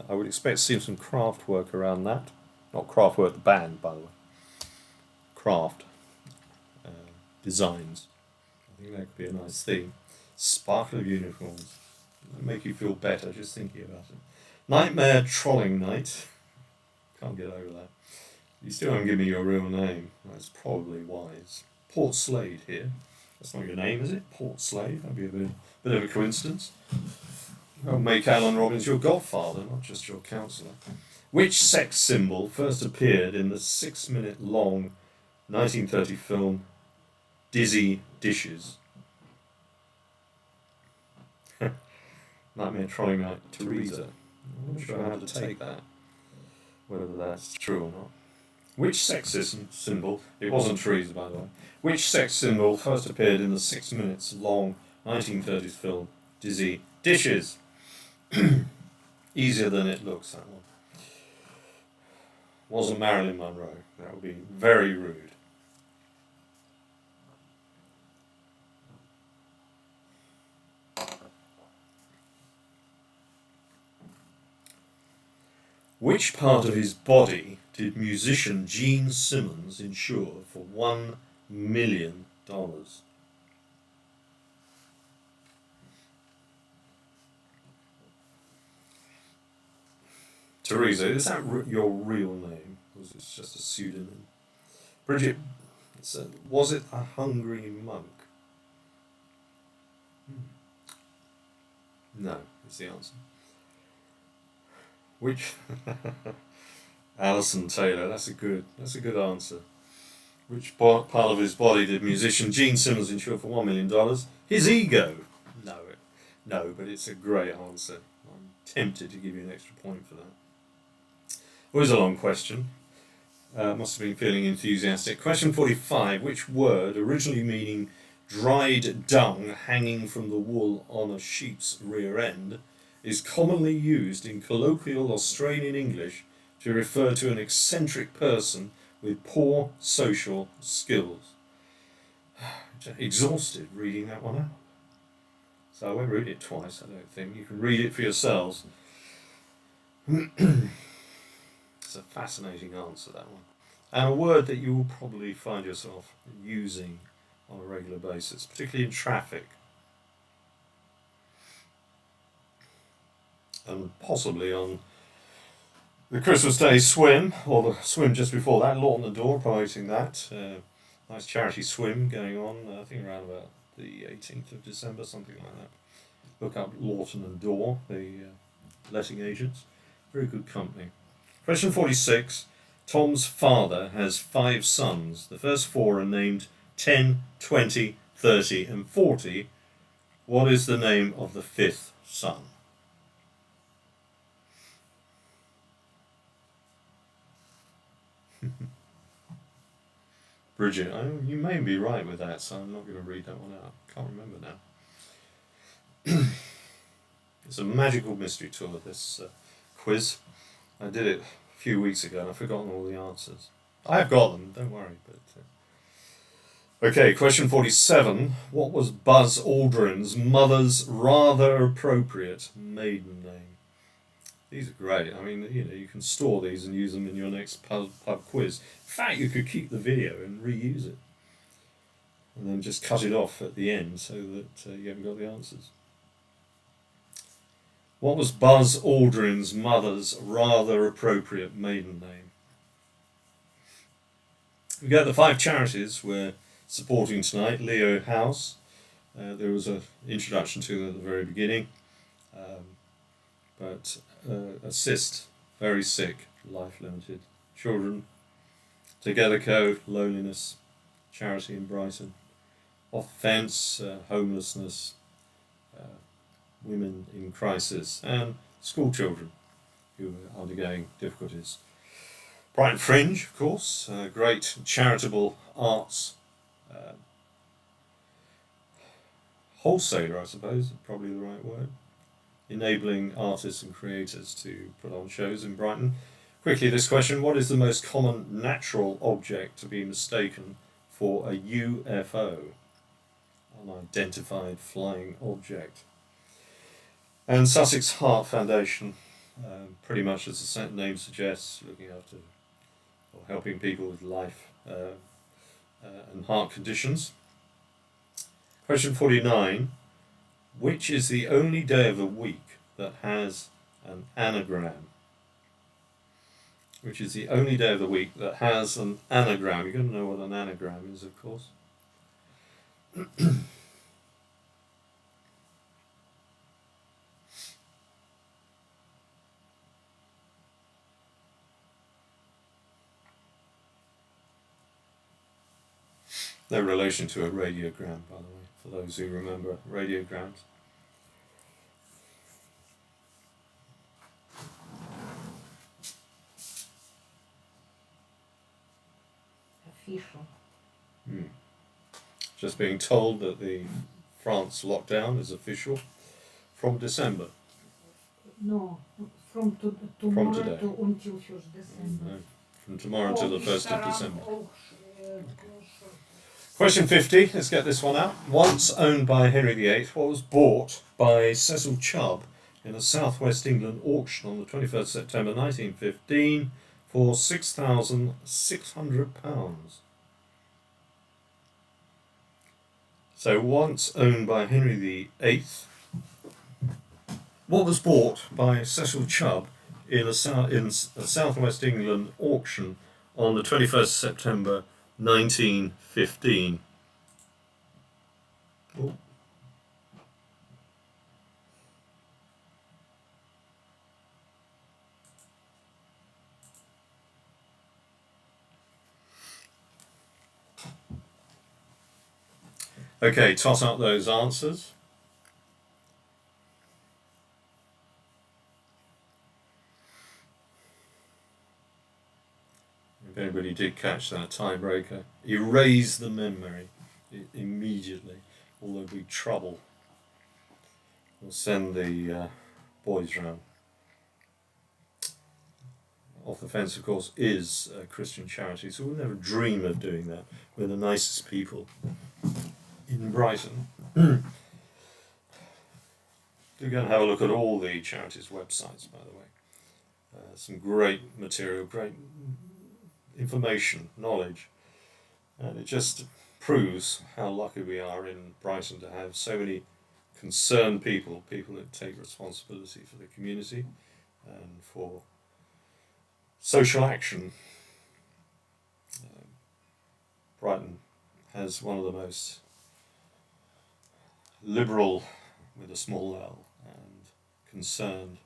I would expect to see some craft work around that. Not craft work, the band, by the way. Craft. Designs. I think that could be a nice theme. Sparkle of unicorns. It'll make you feel better just thinking about it. Nightmare Trolling Night. Can't get over that. You still haven't given me your real name. That's probably wise. Port Slade here. That's not your name, is it? Port Slade. That'd be a bit of a coincidence. Well, make Alan Robins your godfather, not just your councillor. Which sex symbol first appeared in the 6-minute long 1930 film Dizzy Dishes? Nightmare Trolley Night Teresa. I'm not sure how to take that, whether that's true or not. Which sexist symbol, it wasn't Teresa by the way, which sex symbol first appeared in the 6 minutes long 1930s film Dizzy Dishes? Easier than it looks, that one. Wasn't Marilyn Monroe. That would be very rude. Which part of his body did musician Gene Simmons insure for $1 million? Teresa, is that your real name? Or is it just a pseudonym? Bridget, was it a hungry monk? No, is the answer. Which Alison Taylor, that's a good answer. Which part of his body did musician Gene Simmons insure for $1 million? His ego. No, but it's a great answer. I'm tempted to give you an extra point for that. It was a long question. Must have been feeling enthusiastic. Question 45. Which word, originally meaning dried dung hanging from the wool on a sheep's rear end, is commonly used in colloquial Australian English to refer to an eccentric person with poor social skills? Exhausted reading that one out. So I won't read it twice, I don't think. You can read it for yourselves. It's a fascinating answer, that one. And a word that you will probably find yourself using on a regular basis, particularly in traffic. And possibly on the Christmas Day swim, or the swim just before that, Lawton and Door promoting that. Nice charity swim going on, I think around about the 18th of December, something like that. Look up Lawton and Door, the letting agents. Very good company. Question 46. Tom's father has 5 sons. The first 4 are named 10, 20, 30 and 40. What is the name of the 5th son? Bridget, you may be right with that, so I'm not going to read that one out. Can't remember now. It's a magical mystery tour, this quiz. I did it a few weeks ago and I've forgotten all the answers. I've got them, don't worry. Okay, question 47. What was Buzz Aldrin's mother's rather appropriate maiden name? These are great. I mean, you can store these and use them in your next pub quiz. In fact, you could keep the video and reuse it. And then just cut it off at the end so that you haven't got the answers. What was Buzz Aldrin's mother's rather appropriate maiden name? We get the 5 charities we're supporting tonight. Leo House. There was an introduction to them at the very beginning. But assist very sick, life limited children. Together Co, loneliness, charity in Brighton. Off fence, homelessness, women in crisis, and school children who are undergoing difficulties. Brighton Fringe, of course, great charitable arts wholesaler, I suppose, is probably the right word. Enabling artists and creators to put on shows in Brighton. Quickly, this question: what is the most common natural object to be mistaken for a UFO? Unidentified flying object. And Sussex Heart Foundation, pretty much as the name suggests, looking after or helping people with life and heart conditions. Question 49. Which is the only day of the week that has an anagram? Which is the only day of the week that has an anagram? You're going to know what an anagram is, of course. No relation to a radiogram, by the way, for those who remember radiograms. Official. Just being told that the France lockdown is official from December. No, from tomorrow today. to until 1st December. No, from tomorrow until the 1st of December. Oh, Question 50, let's get this one out. Once owned by Henry VIII, what was bought by Cecil Chubb in a southwest England auction on the 21st September 1915 for £6,600? So once owned by Henry VIII, what was bought by Cecil Chubb in a southwest England auction on the 21st September 1915? Oh. Okay, toss up those answers. If anybody did catch that tiebreaker, erase the memory immediately, or there'll be trouble. We'll send the boys round. Off the Fence, of course, is Christian Charities, so we'll never dream of doing that. We're the nicest people in Brighton. Do go and have a look at all the charities' websites, by the way. Some great material, great information, knowledge, and it just proves how lucky we are in Brighton to have so many concerned people that take responsibility for the community and for social action. Brighton has one of the most liberal, with a small L, and concerned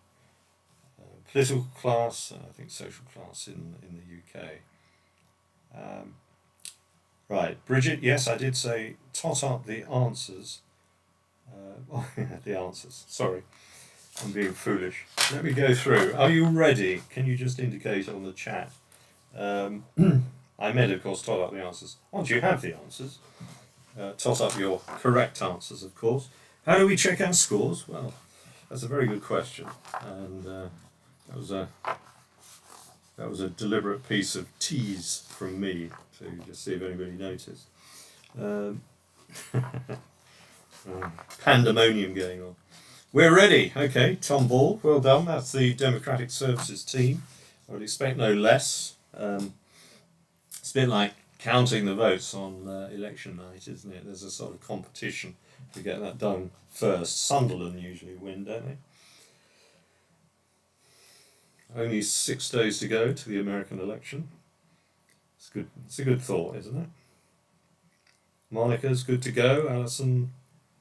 political class, and I think social class in the UK. Right, Bridget, yes, I did say tot up the answers. The answers, sorry, I'm being foolish. Let me go through. Are you ready? Can you just indicate on the chat? I meant, of course, tot up the answers. Once you have the answers, tot up your correct answers, of course. How do we check our scores? Well, that's a very good question, and that was a deliberate piece of tease from me to just see if anybody noticed. Pandemonium going on. We're ready. Okay, Tom Ball, well done. That's the Democratic Services team. I would expect no less. It's a bit like counting the votes on election night, isn't it? There's a sort of competition to get that done first. Sunderland usually win, don't they? Only 6 days to go to the American election. It's good. It's a good thought, isn't it? Monica's good to go. Alison,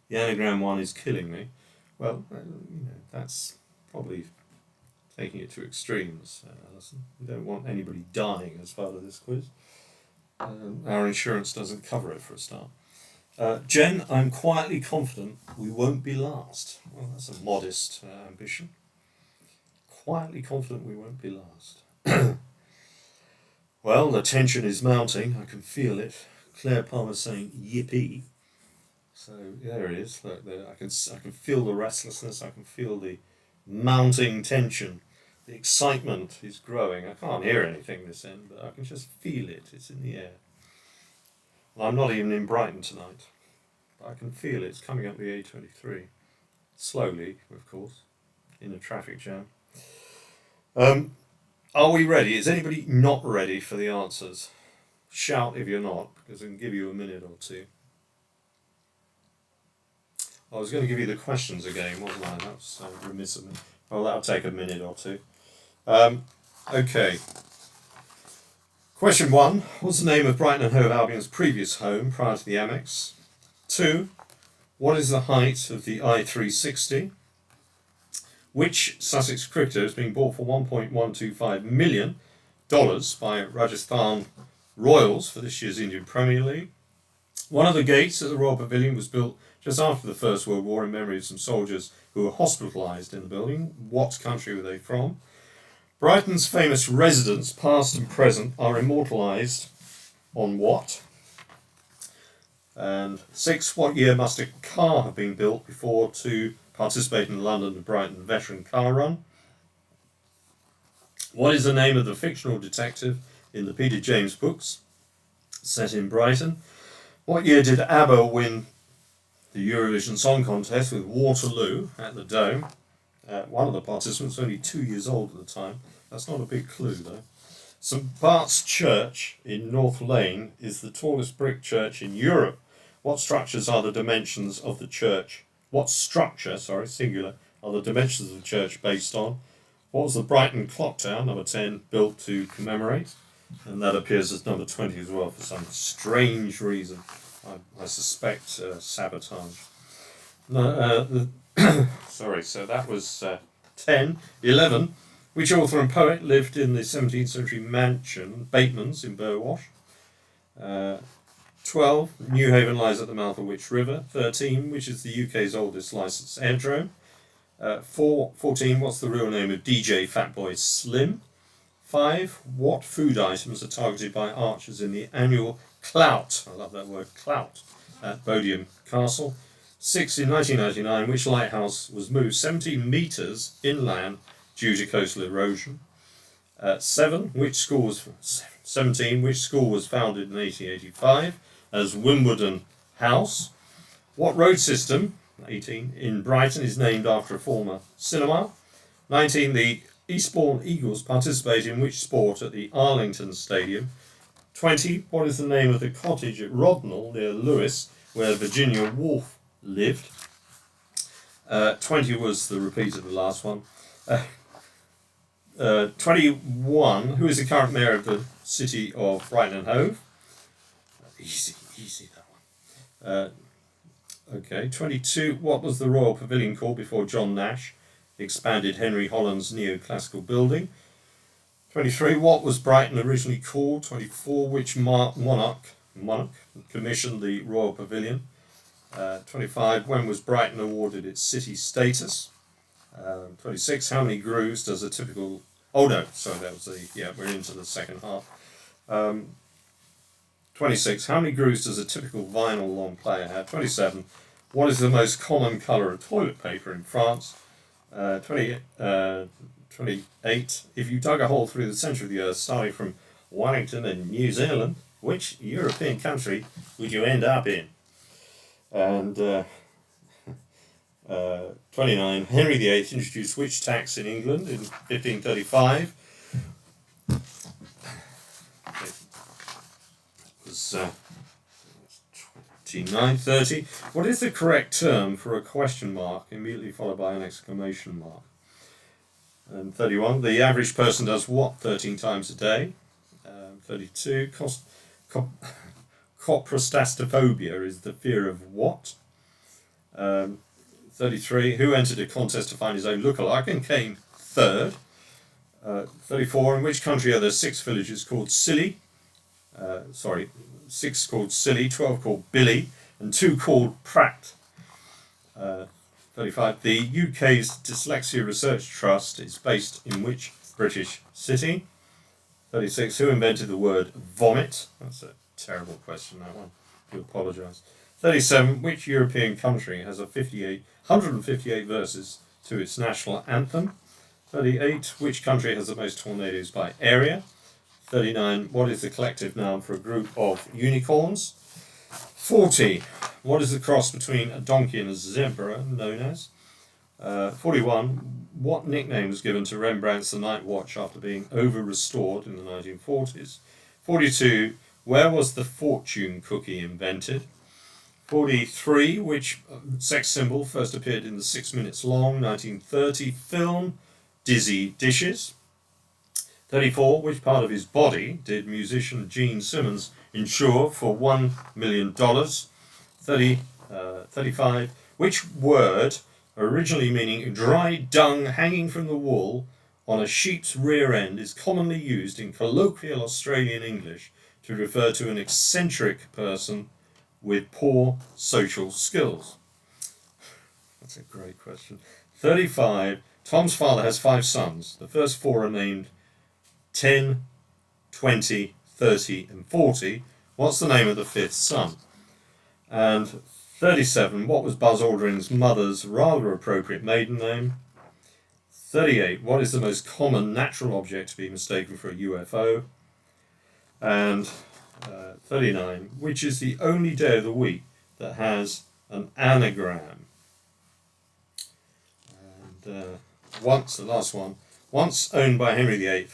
the anagram one is killing me. Well, that's probably taking it to extremes, Alison. We don't want anybody dying as part of this quiz. Our insurance doesn't cover it for a start. Jen, I'm quietly confident we won't be last. Well, that's a modest ambition. Quietly confident we won't be last. Well, the tension is mounting. I can feel it. Claire Palmer's saying yippee. So there it is. Look, there, I can feel the restlessness. I can feel the mounting tension. The excitement is growing. I can't hear anything this end, but I can just feel it. It's in the air. And I'm not even in Brighton tonight, but I can feel it. It's coming up the A23. Slowly, of course, in a traffic jam. Are we ready? Is anybody not ready for the answers? Shout if you're not, because I can give you a minute or two. I was going to give you the questions again, wasn't I? That's remiss of me. Well, that'll take a minute or two. Okay. Question 1. What's the name of Brighton and Hove Albion's previous home prior to the Amex? 2. What is the height of the I-360? Which Sussex cricketer is being bought for $1.125 million by Rajasthan Royals for this year's Indian Premier League? One of the gates at the Royal Pavilion was built just after the First World War in memory of some soldiers who were hospitalised in the building. What country were they from? Brighton's famous residents, past and present, are immortalised on what? And 6, what year must a car have been built before to participate in the London and Brighton Veteran Car Run? What is the name of the fictional detective in the Peter James books set in Brighton? What year did ABBA win the Eurovision Song Contest with Waterloo at the Dome? One of the participants was only 2 years old at the time. That's not a big clue, though. St Bart's Church in North Lane is the tallest brick church in Europe. What structures are the dimensions of the church? What structure, singular, are the dimensions of the church based on? What was the Brighton clocktower, number 10, built to commemorate? And that appears as number 20 as well for some strange reason. I suspect sabotage. No, so that was 10. 11. Which author and poet lived in the 17th century mansion, Bateman's in Burwash? 12. Newhaven lies at the mouth of which river? 13. Which is the UK's oldest licensed aerodrome? 14. What's the real name of DJ Fatboy Slim? 5. What food items are targeted by archers in the annual clout? I love that word, clout, at Bodiam Castle. 6. In 1999, which lighthouse was moved 17 metres inland due to coastal erosion? 7. Which school was 17. Which school was founded in 1885 as Wimbledon House? What road system, 18, in Brighton is named after a former cinema? 19. The Eastbourne Eagles participate in which sport at the Arlington Stadium? 20. What is the name of the cottage at Rodnell near Lewes where Virginia Woolf lived? 20 was the repeat of the last one. 21. Who is the current mayor of the city of Brighton and Hove? Easy that one. Okay. 22. What was the Royal Pavilion called before John Nash expanded Henry Holland's neoclassical building? 23. What was Brighton originally called? 24. Which monarch commissioned the Royal Pavilion? 25. When was Brighton awarded its city status? 26. How many grooves does a typical... Oh no, sorry, that was the... Yeah, we're into the second half. 26. How many grooves does a typical vinyl long player have? 27. What is the most common colour of toilet paper in France? 28. If you dug a hole through the centre of the earth, starting from Wellington in New Zealand, which European country would you end up in? And 29. Henry VIII introduced which tax in England in 1535? It was 29. 30. What is the correct term for a question mark immediately followed by an exclamation mark? And 31. The average person does what 13 times a day? 32. Coprastastaphobia is the fear of what? 33. Who entered a contest to find his own lookalike and came third? 34. In which country are there 6 villages called Silly? 6 called Silly, 12 called Billy, and 2 called Pratt. 35. The UK's Dyslexia Research Trust is based in which British city? 36. Who invented the word vomit? That's a terrible question, that one. I do apologise. 37. Which European country has 158 verses to its national anthem? 38. Which country has the most tornadoes by area? 39. What is the collective noun for a group of unicorns? 40. What is the cross between a donkey and a zebra known as? 41. What nickname was given to Rembrandt's The Night Watch after being over-restored in the 1940s? 42. Where was the fortune cookie invented? 43. Which sex symbol first appeared in the 6 minutes long 1930 film Dizzy Dishes? 34. Which part of his body did musician Gene Simmons insure for $1 million? 35. Which word, originally meaning dry dung hanging from the wool on a sheep's rear end, is commonly used in colloquial Australian English to refer to an eccentric person with poor social skills? That's a great question. 35. Tom's father has 5 sons. The first 4 are named 10, 20, 30 and 40. What's the name of the 5th son? And 37. What was Buzz Aldrin's mother's rather appropriate maiden name? 38. What is the most common natural object to be mistaken for a UFO? And 39. Which is the only day of the week that has an anagram? And once, the last one, once owned by Henry VIII,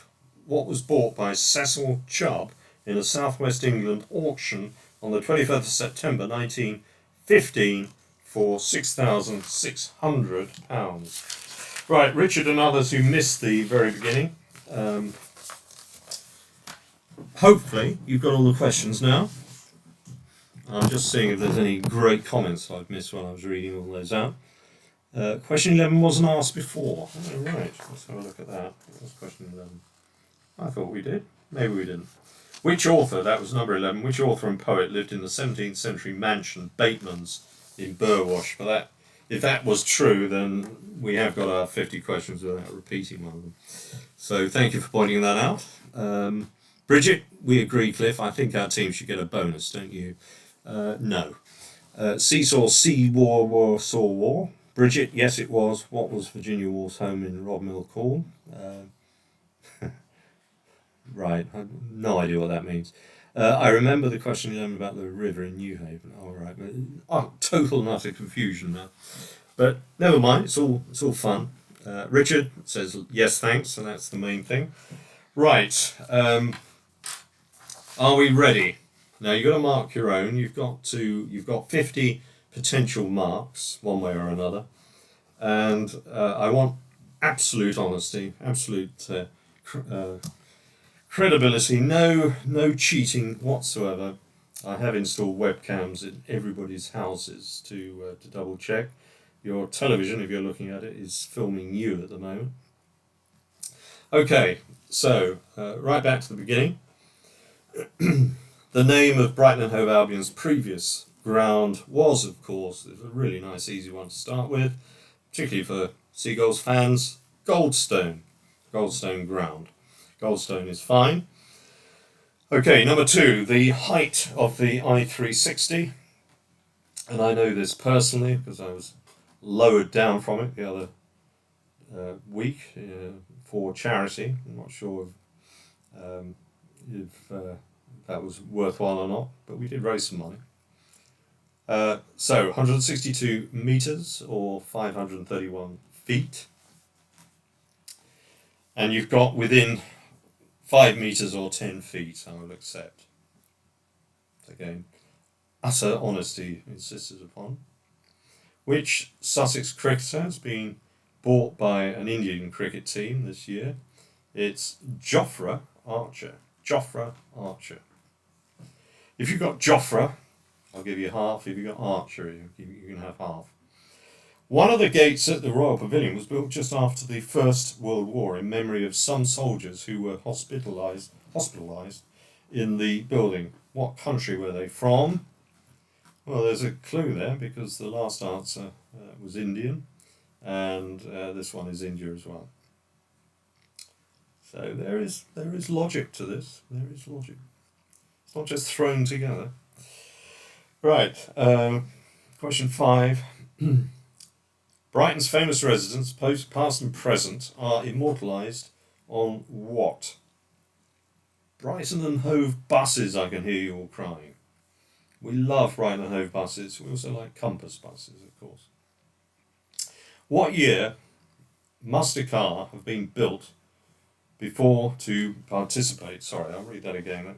what was bought by Cecil Chubb in a southwest England auction on the 25th of September 1915 for £6,600? Right, Richard and others who missed the very beginning, hopefully you've got all the questions now. I'm just seeing if there's any great comments I've missed while I was reading all those out. Question 11 wasn't asked before. Oh, right, let's have a look at that. What was question 11? I thought we did. Maybe we didn't. Which author, that was number 11, which author and poet lived in the 17th century mansion Bateman's in Burwash? For that, if that was true, then we have got our 50 questions without repeating one of them. So thank you for pointing that out. Bridget, we agree, Cliff. I think our team should get a bonus, don't you? No. Seesaw, sea, war, saw, war. Bridget, yes it was. What was Virginia Woolf's home in Rodmill called? Right, I have no idea what that means. I remember the question 11 about the river in Newhaven. All right, total and utter confusion now. But never mind, it's all fun. Richard says yes, thanks, and that's the main thing. Right, are we ready? Now you've got to mark your own. You've got 50 potential marks, one way or another, and I want absolute honesty, absolute credibility, no cheating whatsoever. I have installed webcams in everybody's houses to double check. Your television, if you're looking at it, is filming you at the moment. Okay, so right back to the beginning. The name of Brighton Hove Albion's previous ground was, of course, a really nice, easy one to start with, particularly for Seagulls fans, Goldstone Ground. Goldstone is fine. Okay, number 2, the height of the I-360. And I know this personally because I was lowered down from it the other week for charity. I'm not sure if that was worthwhile or not, but we did raise some money. So 162 metres or 531 feet. And you've got within 5 metres or 10 feet, I will accept. Again, utter honesty insisted upon. Which Sussex cricketer has been bought by an Indian cricket team this year? It's Jofra Archer. Jofra Archer. If you've got Jofra, I'll give you half. If you've got Archer, you can have half. One of the gates at the Royal Pavilion was built just after the First World War in memory of some soldiers who were hospitalised in the building. What country were they from? Well, there's a clue there because the last answer was Indian, and this one is India as well. So there is logic to this. There is logic. It's not just thrown together. Right. Question 5. Brighton's famous residents, past and present, are immortalised on what? Brighton and Hove buses, I can hear you all crying. We love Brighton and Hove buses. We also like Compass buses, of course. What year must a car have been built before to participate? Sorry, I'll read that again.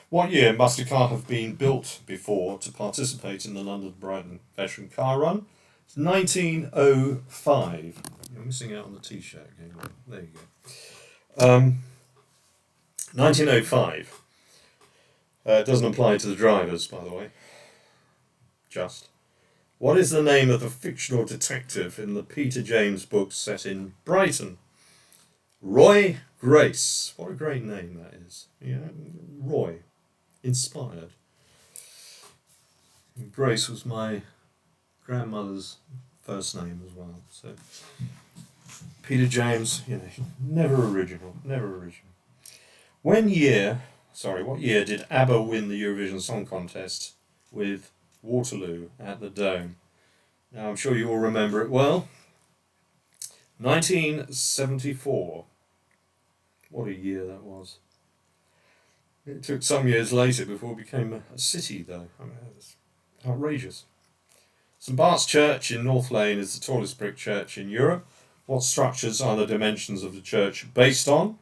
What year must a car have been built before to participate in the London-Brighton Veteran Car Run? 1905. You're missing out on the T-shirt again. There you go. 1905. It doesn't apply to the drivers, by the way. Just. What is the name of the fictional detective in the Peter James book set in Brighton? Roy Grace. What a great name that is. Yeah, Roy. Inspired. And Grace was my grandmother's first name as well. So Peter James, never original. What year did ABBA win the Eurovision Song Contest with Waterloo at the Dome? Now I'm sure you all remember it well. 1974. What a year that was. It took some years later before it became a city, though. I mean, it was outrageous. St Bart's Church in North Lane is the tallest brick church in Europe. What structures are the dimensions of the church based on?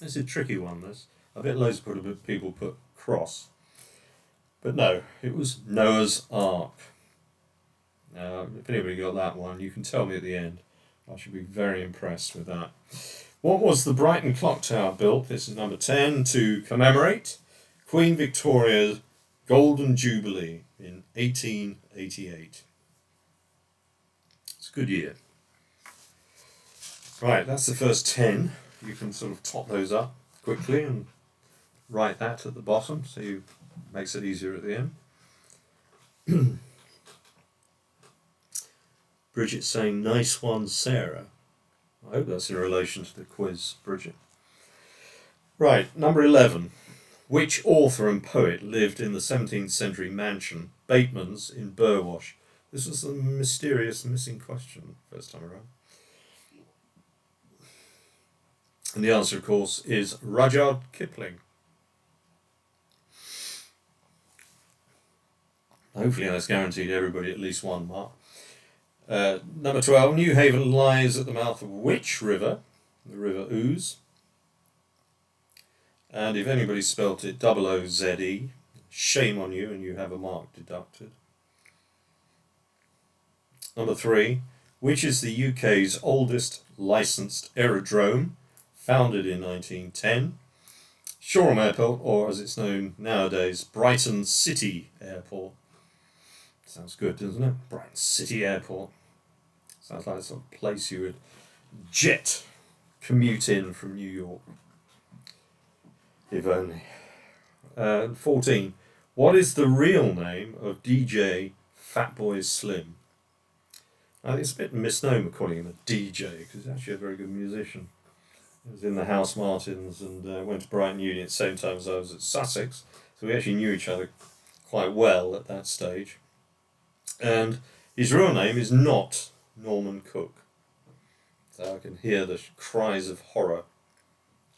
It's a tricky one, this. I bet loads of people put cross. But no, it was Noah's Ark. Now, if anybody got that one, you can tell me at the end. I should be very impressed with that. What was the Brighton clock tower built? This is number 10, to commemorate Queen Victoria's Golden Jubilee in 1888. It's a good year. Right, that's the first 10. You can sort of top those up quickly and write that at the bottom, so it makes it easier at the end. Bridget's saying, nice one, Sarah. I hope that's in relation to the quiz, Bridget. Right, number 11. Which author and poet lived in the 17th century mansion, Bateman's, in Burwash? This was the mysterious missing question first time around. And the answer, of course, is Rudyard Kipling. Hopefully that's guaranteed everybody at least one mark. Number 12, Newhaven lies at the mouth of which river? The River Ouse. And if anybody spelt it OOZE, shame on you and you have a mark deducted. Number 3, which is the UK's oldest licensed aerodrome, founded in 1910? Shoreham Airport, or as it's known nowadays, Brighton City Airport. Sounds good, doesn't it? Brighton City Airport. Sounds like the sort of place you would jet commute in from New York. If only. 14. What is the real name of DJ Fatboy Slim? I think it's a bit misnomer calling him a DJ, because he's actually a very good musician. He was in the House Martins and went to Brighton Uni at the same time as I was at Sussex, so we actually knew each other quite well at that stage. And his real name is not Norman Cook. So I can hear the cries of horror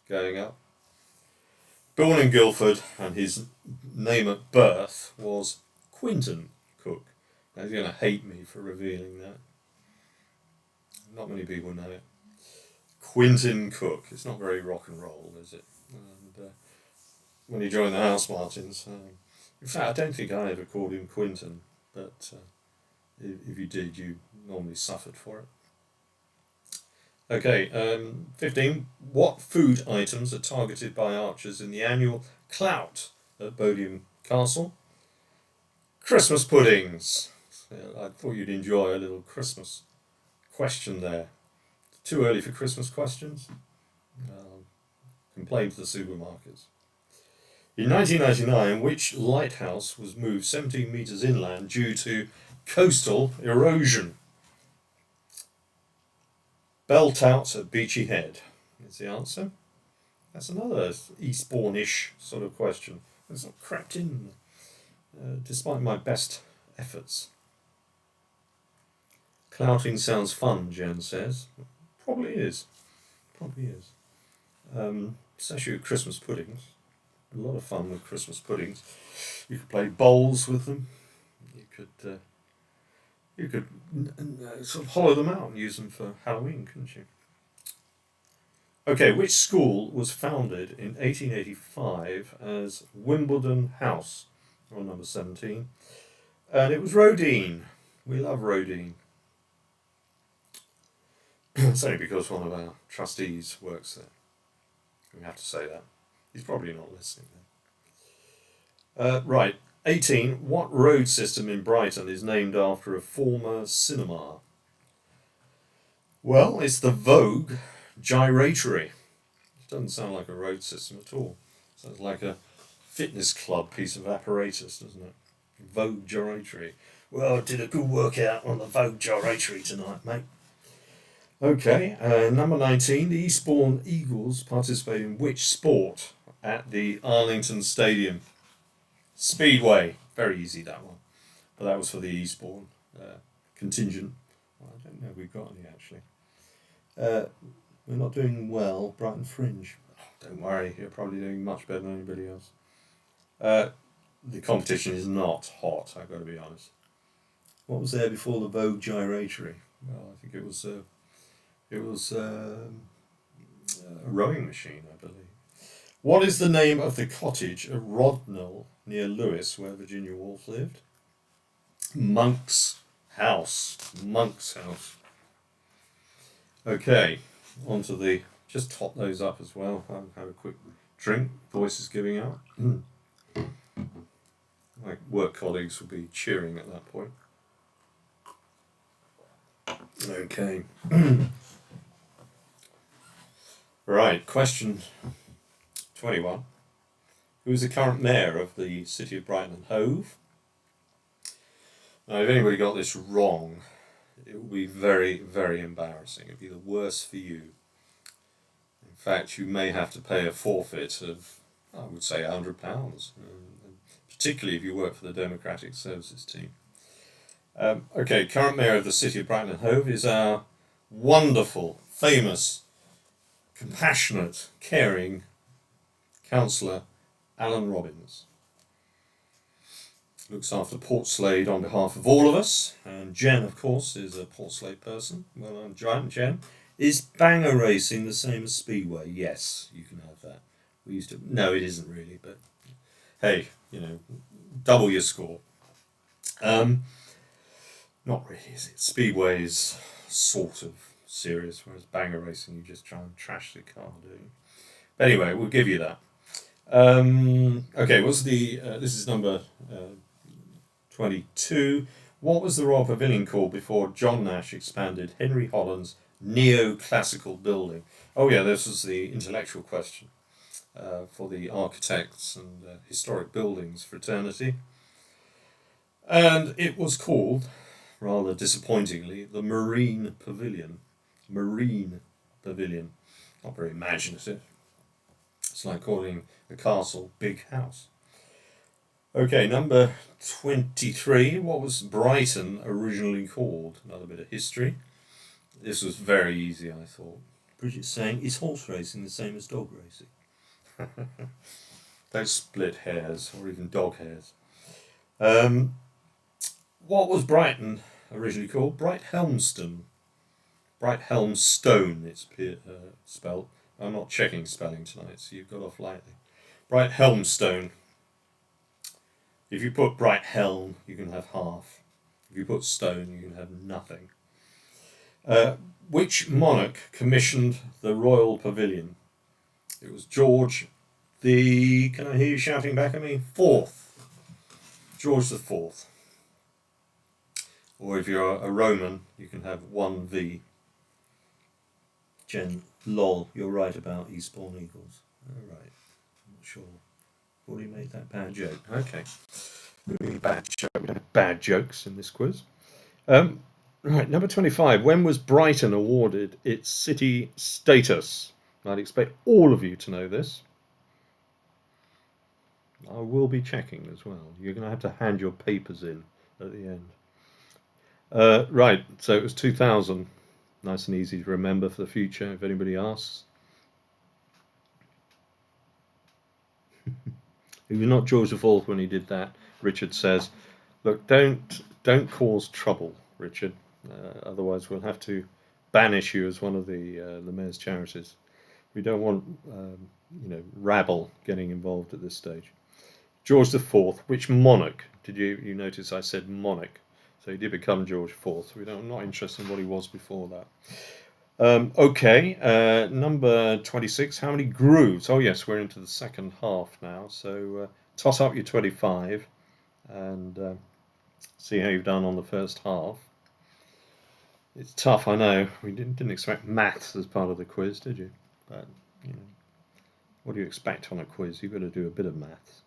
going up. Born in Guildford, and his name at birth was Quinton Cook. Now, he's going to hate me for revealing that. Not many people know it. Quinton Cook. It's not very rock and roll, is it? And when he joined the House Martins, in fact, I don't think I ever called him Quinton, but if you did, you normally suffered for it. Okay, 15. What food items are targeted by archers in the annual Clout at Pavilion Castle? Christmas puddings. I thought you'd enjoy a little Christmas question there. Too early for Christmas questions? Complain to the supermarkets. In 1999, which lighthouse was moved 17 metres inland due to coastal erosion? Belltout at Beachy Head is the answer. That's another Eastbourne-ish sort of question. It's not crept in, despite my best efforts. Clouting sounds fun, Jen says. Probably is. Especially with Christmas puddings. A lot of fun with Christmas puddings. You could play bowls with them. You could sort of hollow them out and use them for Halloween, couldn't you? Okay, which school was founded in 1885 as Wimbledon House, or number 17? And it was Rodine. We love Rodine. It's only because one of our trustees works there. We have to say that. He's probably not listening then. Right. 18. What road system in Brighton is named after a former cinema? Well, it's the Vogue Gyratory. It doesn't sound like a road system at all. Sounds like a fitness club piece of apparatus, doesn't it? Vogue Gyratory. Well, I did a good workout on the Vogue Gyratory tonight, mate. Okay, number 19. The Eastbourne Eagles participate in which sport at the Arlington Stadium? Speedway. Very easy, that one. But that was for the Eastbourne contingent. Well, I don't know if we've got any, actually. We're not doing well. Brighton Fringe. Oh, don't worry, you're probably doing much better than anybody else. The competition is not hot, I've got to be honest. What was there before the Vogue Gyratory? Well, I think it was a rowing machine, I believe. What is the name of the cottage at Rodnell near Lewes, where Virginia Woolf lived? Monk's House. Monk's House. Okay, on to the... Just top those up as well. I'll have a quick drink. Voice is giving out. My work colleagues will be cheering at that point. Okay. Right, question 21. Who is the current mayor of the city of Brighton Hove? Now, if anybody got this wrong, it will be very, very embarrassing. It'll be the worst for you. In fact, you may have to pay a forfeit of, I would say, £100, particularly if you work for the Democratic Services team. Okay, current mayor of the city of Brighton Hove is our wonderful, famous, compassionate, caring Councillor Alan Robins. Looks after Portslade on behalf of all of us, and Jen, of course, is a Portslade person. Well, I'm Giant Jen. Is banger racing the same as speedway? Yes, you can have that. We used to. No, it isn't really, but hey, you know, double your score. Not really, is it? Speedway is sort of serious, whereas banger racing, you just try and trash the car, do you? But anyway, we'll give you that. Okay, what's the... this is number 22. What was the Royal Pavilion called before John Nash expanded Henry Holland's neoclassical building? Oh yeah, this was the intellectual question for the architects and historic buildings fraternity. And it was called, rather disappointingly, the Marine Pavilion. Marine Pavilion. Not very imaginative. It's like calling a castle Big House. Okay, number 23. What was Brighton originally called? Another bit of history. This was very easy, I thought. Bridget's saying, is horse racing the same as dog racing? Don't split hairs, or even dog hairs. What was Brighton originally called? Brighthelmston. Brighthelmstone, it's spelled. I'm not checking spelling tonight, so you've got off lightly. Brighthelmstone. If you put Brighthelm, you can have half. If you put stone, you can have nothing. Which monarch commissioned the Royal Pavilion? It was George the... Can I hear you shouting back at me? 4th. George the 4th. Or if you're a Roman, you can have 1V. Jen, lol, you're right about Eastbourne Eagles. All right, I'm not sure. Already made that bad joke. Okay. Really bad joke. We don't have bad jokes in this quiz. Right, number 25. When was Brighton awarded its city status? I'd expect all of you to know this. I will be checking as well. You're going to have to hand your papers in at the end. Right, so it was 2000. Nice and easy to remember for the future if anybody asks. He was not George IV when he did that. Richard says, look, don't cause trouble, Richard. Otherwise we'll have to banish you as one of the Mayor's Charities. We don't want rabble getting involved at this stage. George IV, which monarch? Did you notice I said monarch? So he did become George IV. So I'm not interested in what he was before that. Okay, number 26. How many grooves? Oh yes, we're into the second half now. So toss up your 25 and see how you've done on the first half. It's tough, I know. We didn't expect maths as part of the quiz, did you? But what do you expect on a quiz? You've got to do a bit of maths.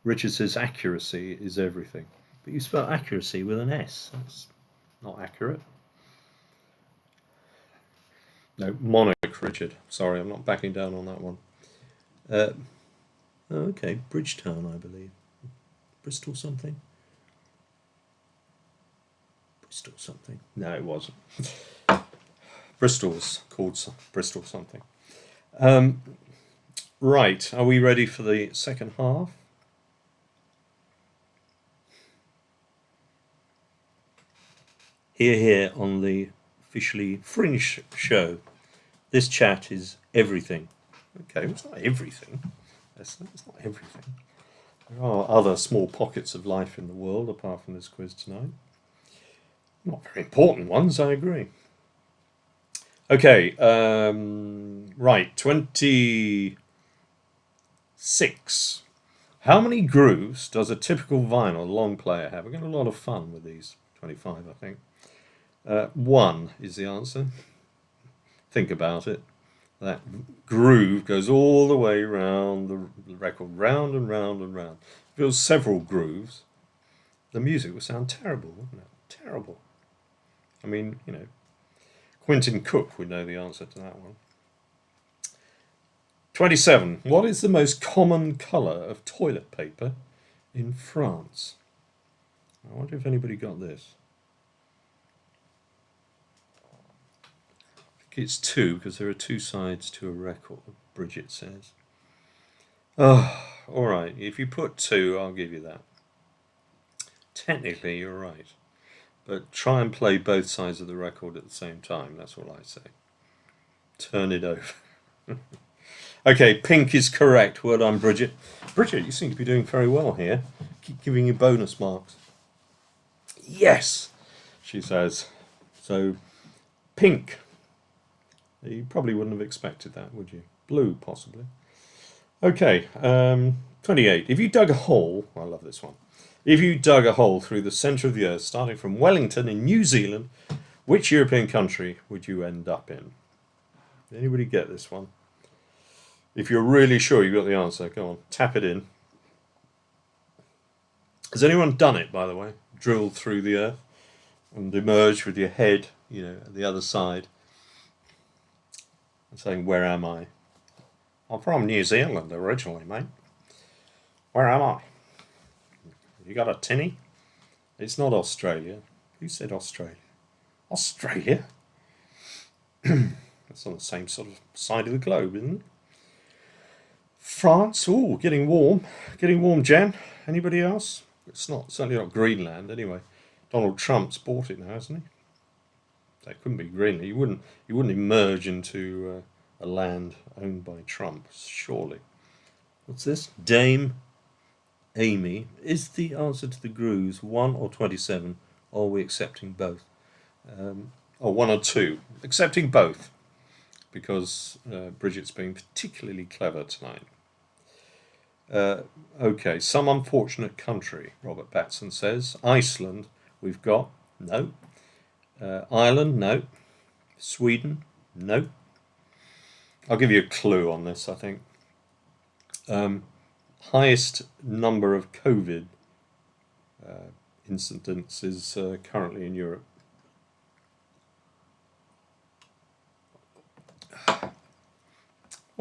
Richard says accuracy is everything. But you spell accuracy with an S. That's not accurate. No, monarch, Richard. Sorry, I'm not backing down on that one. Okay, Bridgetown, I believe. Bristol something? Bristol something. No, it wasn't. Bristol's called Bristol something. Right, are we ready for the second half? Here on the officially Fringe show, this chat is everything. Okay, it's not everything. It's not everything. There are other small pockets of life in the world apart from this quiz tonight. Not very important ones, I agree. Okay, right, 26. How many grooves does a typical vinyl long player have? We're getting a lot of fun with these. 25, I think. 1 is the answer. Think about it. That groove goes all the way round the record, round and round and round. If it was several grooves, the music would sound terrible, wouldn't it? Terrible. I mean, you know, Quentin Cook would know the answer to that one. 27. What is the most common colour of toilet paper in France? I wonder if anybody got this. I think it's 2 because there are 2 sides to a record, Bridget says. Oh, all right. If you put 2, I'll give you that. Technically, you're right. But try and play both sides of the record at the same time. That's what I say. Turn it over. Okay, pink is correct. Well done, Bridget. Bridget, you seem to be doing very well here. Keep giving you bonus marks. Yes, she says. So, pink. You probably wouldn't have expected that, would you? Blue, possibly. Okay, 28. If you dug a hole, I love this one. If you dug a hole through the centre of the earth, starting from Wellington in New Zealand, which European country would you end up in? Anybody get this one? If you're really sure you've got the answer, go on, tap it in. Has anyone done it, by the way? Drilled through the earth and emerged with your head, you know, at the other side and saying, "Where am I?" I'm from New Zealand originally, mate. Where am I? You got a tinny? It's not Australia. Who said Australia? Australia? That's on the same sort of side of the globe, isn't it? France, ooh, getting warm. Getting warm, Jen. Anybody else? It's not, certainly not Greenland, anyway. Donald Trump's bought it now, hasn't he? That couldn't be Greenland. You wouldn't emerge into a land owned by Trump, surely. What's this? Dame Amy. Is the answer to the grooves 1 or 27? Or are we accepting both? 1 or 2. Accepting both. Because Bridget's being particularly clever tonight. Okay, some unfortunate country, Robert Batson says. Iceland, we've got. No. Ireland, no. Sweden, no. I'll give you a clue on this, I think. Highest number of COVID incidents is currently in Europe.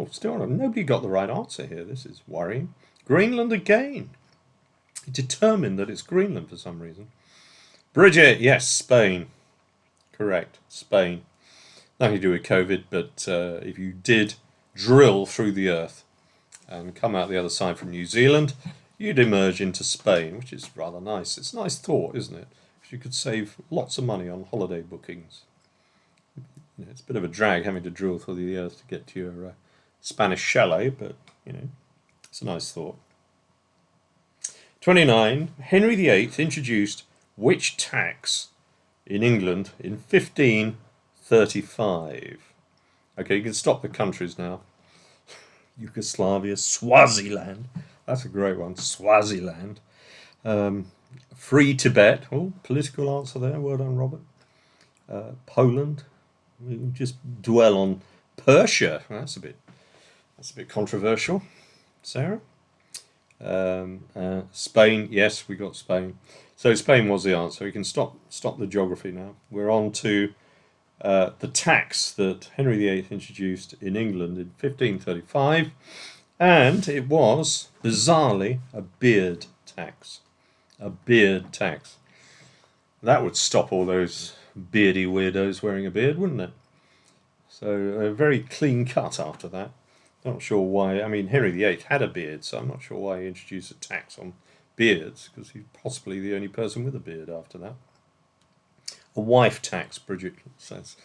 Oh, still nobody got the right answer here. This is worrying. Greenland again. Determined that it's Greenland for some reason. Bridget, yes, Spain. Correct, Spain. Nothing to do with COVID, but if you did drill through the earth and come out the other side from New Zealand, you'd emerge into Spain, which is rather nice. It's a nice thought, isn't it? Because you could save lots of money on holiday bookings. You know, it's a bit of a drag having to drill through the earth to get to your Spanish chalet, but, you know, it's a nice thought. 29. Henry VIII introduced which tax in England in 1535? Okay, you can stop the countries now. Yugoslavia, Swaziland. That's a great one, Swaziland. Free Tibet. Oh, political answer there. Well done, Robert. Poland. We can just dwell on Persia. That's a bit controversial. Sarah? Spain, yes, we got Spain. So Spain was the answer. We can stop the geography now. We're on to the tax that Henry VIII introduced in England in 1535, and it was, bizarrely, a beard tax. A beard tax. That would stop all those beardy weirdos wearing a beard, wouldn't it? So a very clean cut after that. Not sure why. I mean, Henry VIII had a beard, so I'm not sure why he introduced a tax on beards, because he's possibly the only person with a beard after that. A wife tax, Bridget says.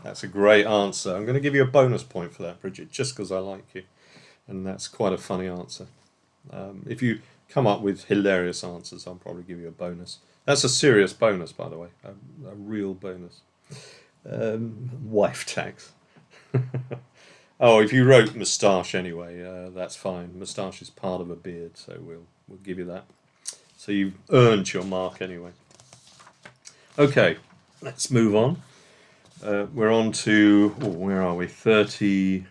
That's a great answer. I'm going to give you a bonus point for that, Bridget, just because I like you. And that's quite a funny answer. If you come up with hilarious answers, I'll probably give you a bonus. That's a serious bonus, by the way, a real bonus. Wife tax. Oh, if you wrote moustache anyway, that's fine. Moustache is part of a beard, so we'll give you that. So you've earned your mark anyway. Okay, let's move on. We're on to, where are we? 30.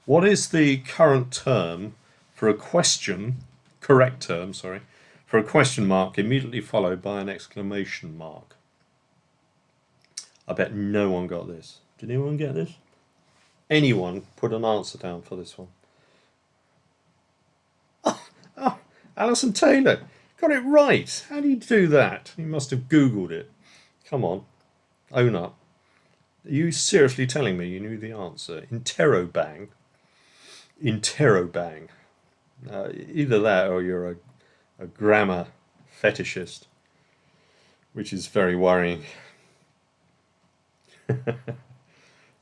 What is the current term for a question, correct term, sorry, for a question mark immediately followed by an exclamation mark? I bet no one got this. Did anyone get this? Anyone put an answer down for this one? Oh, Alison Taylor got it right. How do you do that? You must have Googled it. Come on, own up. Are you seriously telling me you knew the answer? Interrobang. Interrobang. Either that or you're a grammar fetishist, which is very worrying.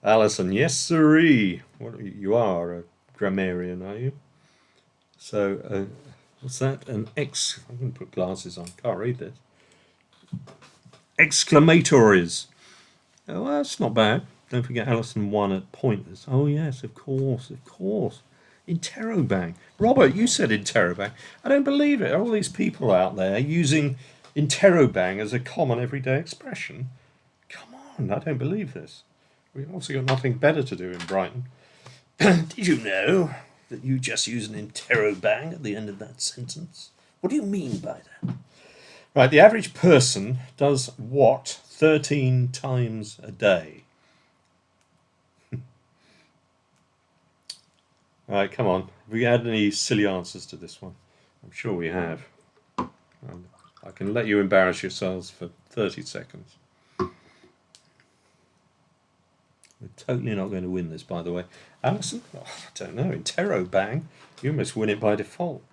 Alison, yes sirree. What, you are a grammarian, are you? So, what's that? I'm going to put glasses on. Can't read this. Exclamatories. Oh, well, that's not bad. Don't forget Alison won at pointers. Oh yes, of course. Interrobang. Robert, you said interrobang. I don't believe it. Are all these people out there using interrobang as a common everyday expression? Come on, I don't believe this. We've also got nothing better to do in Brighton. Did you know that you just use an interrobang at the end of that sentence? What do you mean by that? Right, the average person does what 13 times a day? Right, come on. Have we had any silly answers to this one? I'm sure we have. I can let you embarrass yourselves for 30 seconds. We're totally not going to win this, by the way. Alison? Oh, I don't know. Interrobang? You almost win it by default.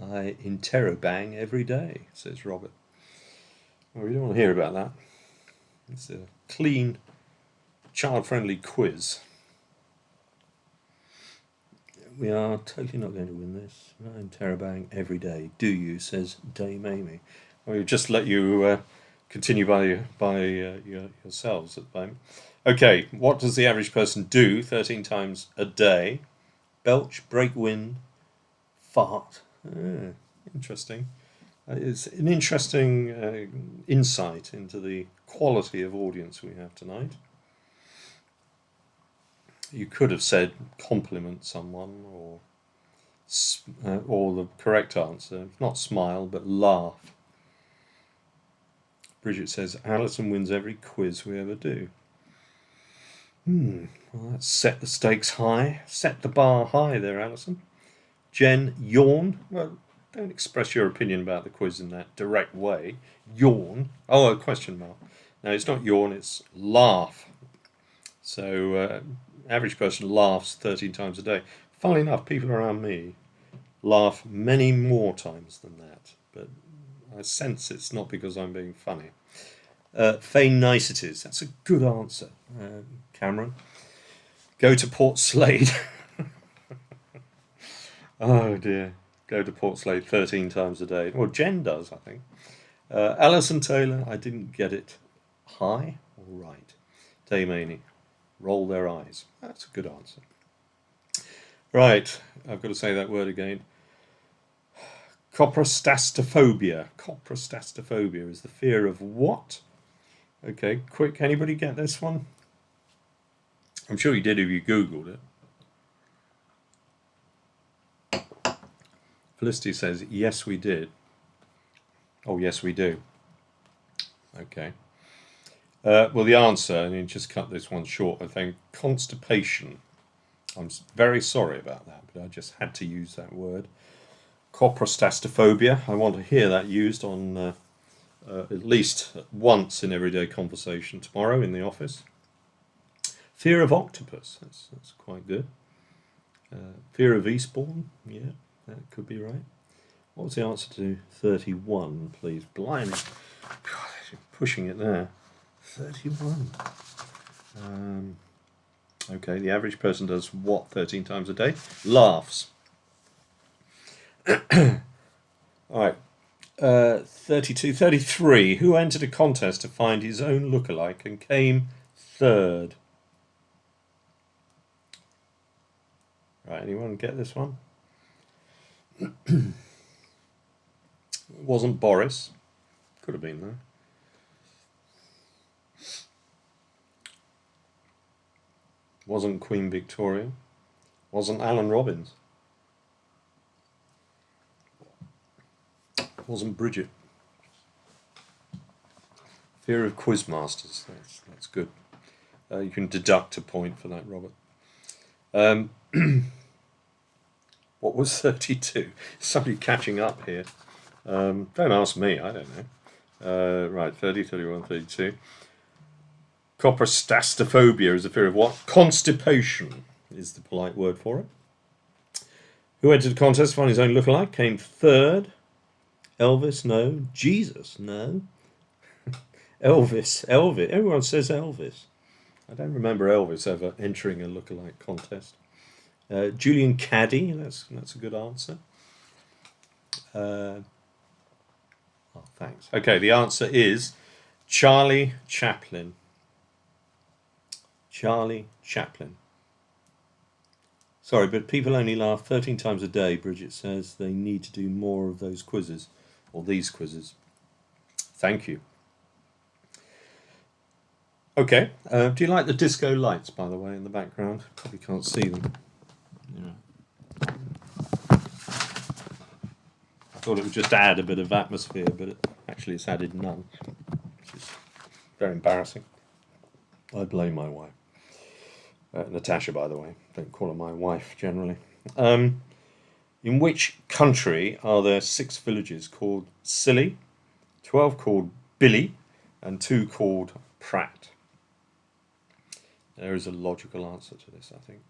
I interrobang every day, says Robert. Well, we don't want to hear about that. It's a clean, child-friendly quiz. We are totally not going to win this. I interrobang every day. Do you, says Dame Amy. We'll just let you continue by yourselves at the moment. Okay, what does the average person do 13 times a day? Belch, break wind, fart. Interesting. It's an interesting insight into the quality of audience we have tonight. You could have said compliment someone, or the correct answer, not smile, but laugh. Bridget says, Alison wins every quiz we ever do. Well, that's set the stakes high. Set the bar high there, Alison. Jen, yawn. Well, don't express your opinion about the quiz in that direct way. Yawn. Oh, a question mark. No, it's not yawn, it's laugh. So, average person laughs 13 times a day. Funnily enough, people around me laugh many more times than that. But I sense it's not because I'm being funny. Feign niceties. That's a good answer, Cameron. Go to Port Slade. Oh dear. Go to Port Slade 13 times a day. Well, Jen does, I think. Alison Taylor, I didn't get it. High or right? Dame Amy, roll their eyes. That's a good answer. Right, I've got to say that word again. Coprastastaphobia. Coprastastaphobia is the fear of what? Okay, quick, anybody get this one? I'm sure you did if you Googled it. Felicity says, yes, we did. Oh, yes, we do. Okay. Well, the answer, and you just cut this one short, I think, constipation. I'm very sorry about that, but I just had to use that word. Coprastastaphobia. I want to hear that used on at least once in everyday conversation tomorrow in the office. Fear of octopus. That's quite good. Fear of Eastbourne. Yeah, that could be right. What was the answer to 31, please? Blimey. God, pushing it there. 31. Okay, the average person does what 13 times a day? Laughs. All right. 32, 33. Who entered a contest to find his own lookalike and came third? Right, anyone get this one? It wasn't Boris. Could have been though. Wasn't Queen Victoria. Wasn't Alan Robins. Wasn't Bridget. Fear of quizmasters. That's good. You can deduct a point for that, Robert. What was 32? Somebody catching up here. Don't ask me, I don't know. Right, 30, 31, 32. Coprastastaphobia is a fear of what? Constipation is the polite word for it. Who entered the contest to find his own lookalike? Came third. Elvis, no. Jesus, no. Elvis. Everyone says Elvis. I don't remember Elvis ever entering a lookalike contest. Julian Caddy, that's a good answer. Oh, thanks. Okay, the answer is Charlie Chaplin. Charlie Chaplin. Sorry, but people only laugh 13 times a day, Bridget says. They need to do more of those quizzes, or these quizzes. Thank you. Okay, do you like the disco lights, by the way, in the background? Probably can't see them. Yeah. I thought it would just add a bit of atmosphere, but actually it's added none, which is very embarrassing. I blame my wife. Natasha, by the way. Don't call her my wife, generally. In which country are there 6 villages called Silly, 12 called Billy, and 2 called Pratt? There is a logical answer to this, I think.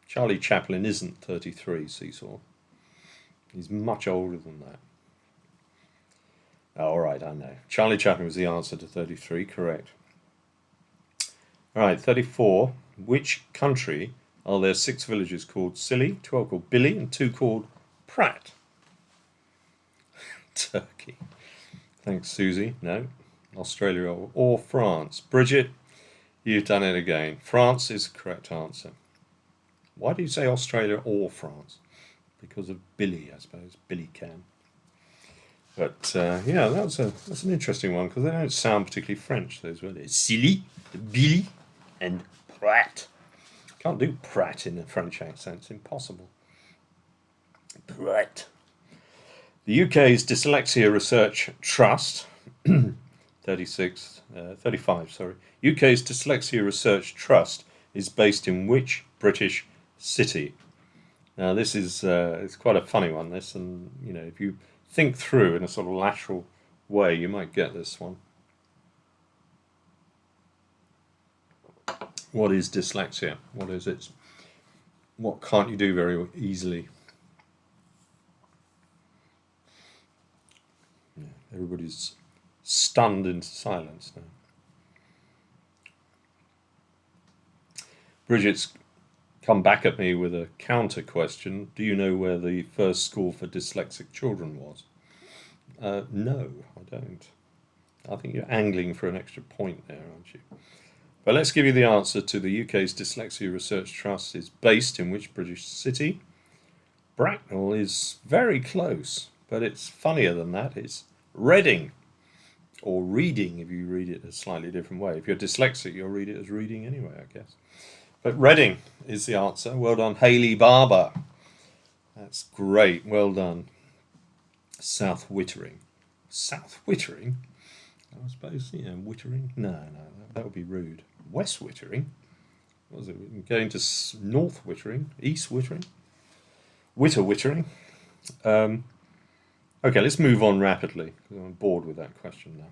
Charlie Chaplin isn't 33, Seesaw. He's much older than that. All right, I know. Charlie Chaplin was the answer to 33, correct. All right, 34. Which country are there 6 villages called Silly, 12 called Billy, and 2 called Pratt? Turkey. Thanks, Susie. No. Australia or France. Bridget, you've done it again. France is the correct answer. Why do you say Australia or France? Because of Billy, I suppose. Billy can. But yeah, that's an interesting one because they don't sound particularly French, those words. Silly, Billy, and Pratt. Can't do Pratt in a French accent. It's impossible. Pratt. The UK's Dyslexia Research Trust, 35, sorry. UK's Dyslexia Research Trust is based in which British city? Now this is it's quite a funny one, this, and you know, if you think through in a sort of lateral way, you might get this one. What is dyslexia? What is it? What can't you do very easily? Yeah, everybody's stunned into silence now. Bridget's come back at me with a counter question. Do you know where the first school for dyslexic children was? No, I don't. I think you're angling for an extra point there, aren't you? But let's give you the answer to the UK's Dyslexia Research Trust is based in which British city? Bracknell is very close, but it's funnier than that. It's Reading, or Reading if you read it a slightly different way. If you're dyslexic, you'll read it as reading anyway, I guess. But Reading is the answer. Well done, Hayley Barber. That's great. Well done. South Wittering. South Wittering? I suppose, Wittering? No, that would be rude. West Wittering? What was it? Going to North Wittering? East Wittering? Witter Wittering? Okay, let's move on rapidly, because I'm bored with that question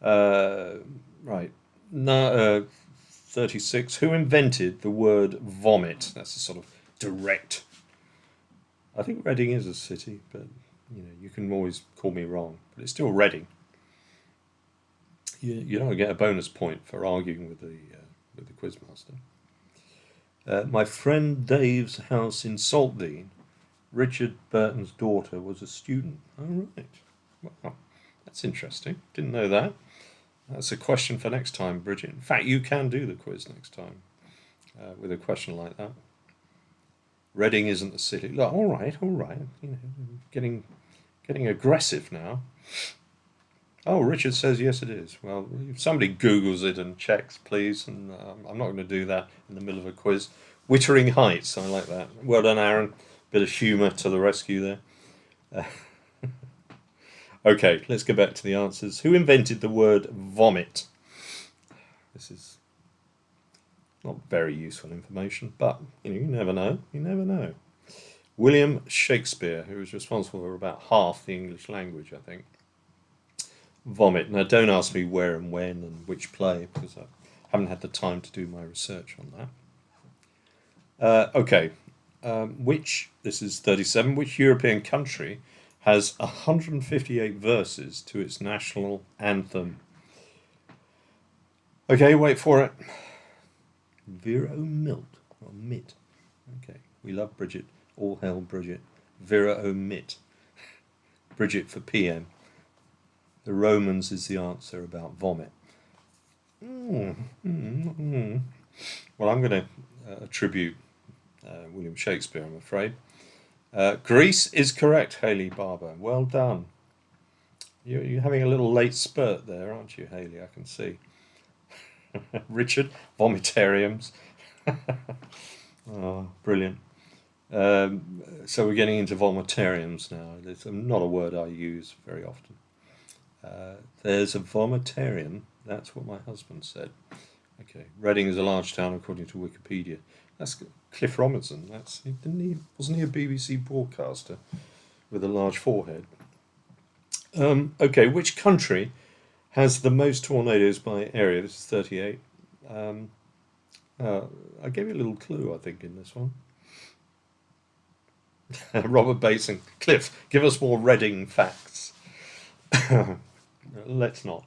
now. Right. 36. Who invented the word vomit? That's a sort of direct. I think Reading is a city, but you can always call me wrong. But it's still Reading. You don't get a bonus point for arguing with the quizmaster. My friend Dave's house in Saltdean. Richard Burton's daughter was a student. Oh, right. Wow, that's interesting. Didn't know that. That's a question for next time, Bridget. In fact, you can do the quiz next time with a question like that. Reading isn't a city. Look, all right. Getting aggressive now. Oh, Richard says yes, it is. Well, if somebody Googles it and checks, please. And I'm not going to do that in the middle of a quiz. Wittering Heights, I like that. Well done, Aaron. Bit of humour to the rescue there. Okay, let's go back to the answers. Who invented the word vomit? This is not very useful information, but you never know. You never know. William Shakespeare, who was responsible for about half the English language, I think. Vomit. Now, don't ask me where and when and which play, because I haven't had the time to do my research on that. Okay. This is 37, which European country has 158 verses to its national anthem? Okay, wait for it. Vera O'Milt, or Mitt. Okay, we love Bridget. All hail Bridget. Vera O'Mitt. Bridget for PM. The Romans is the answer about vomit. Well, I'm going to attribute William Shakespeare, I'm afraid. Greece is correct, Hayley Barber. Well done. You're having a little late spurt there, aren't you, Hayley? I can see. Richard, vomitariums. Oh, brilliant. So we're getting into vomitariums now. It's not a word I use very often. There's a vomitarium. That's what my husband said. Okay. Reading is a large town according to Wikipedia. That's Cliff Robinson. Wasn't he a BBC broadcaster with a large forehead? Okay, which country has the most tornadoes by area? This is 38. I gave you a little clue, I think, in this one. Robert Basin. Cliff, give us more Reading facts. Let's not.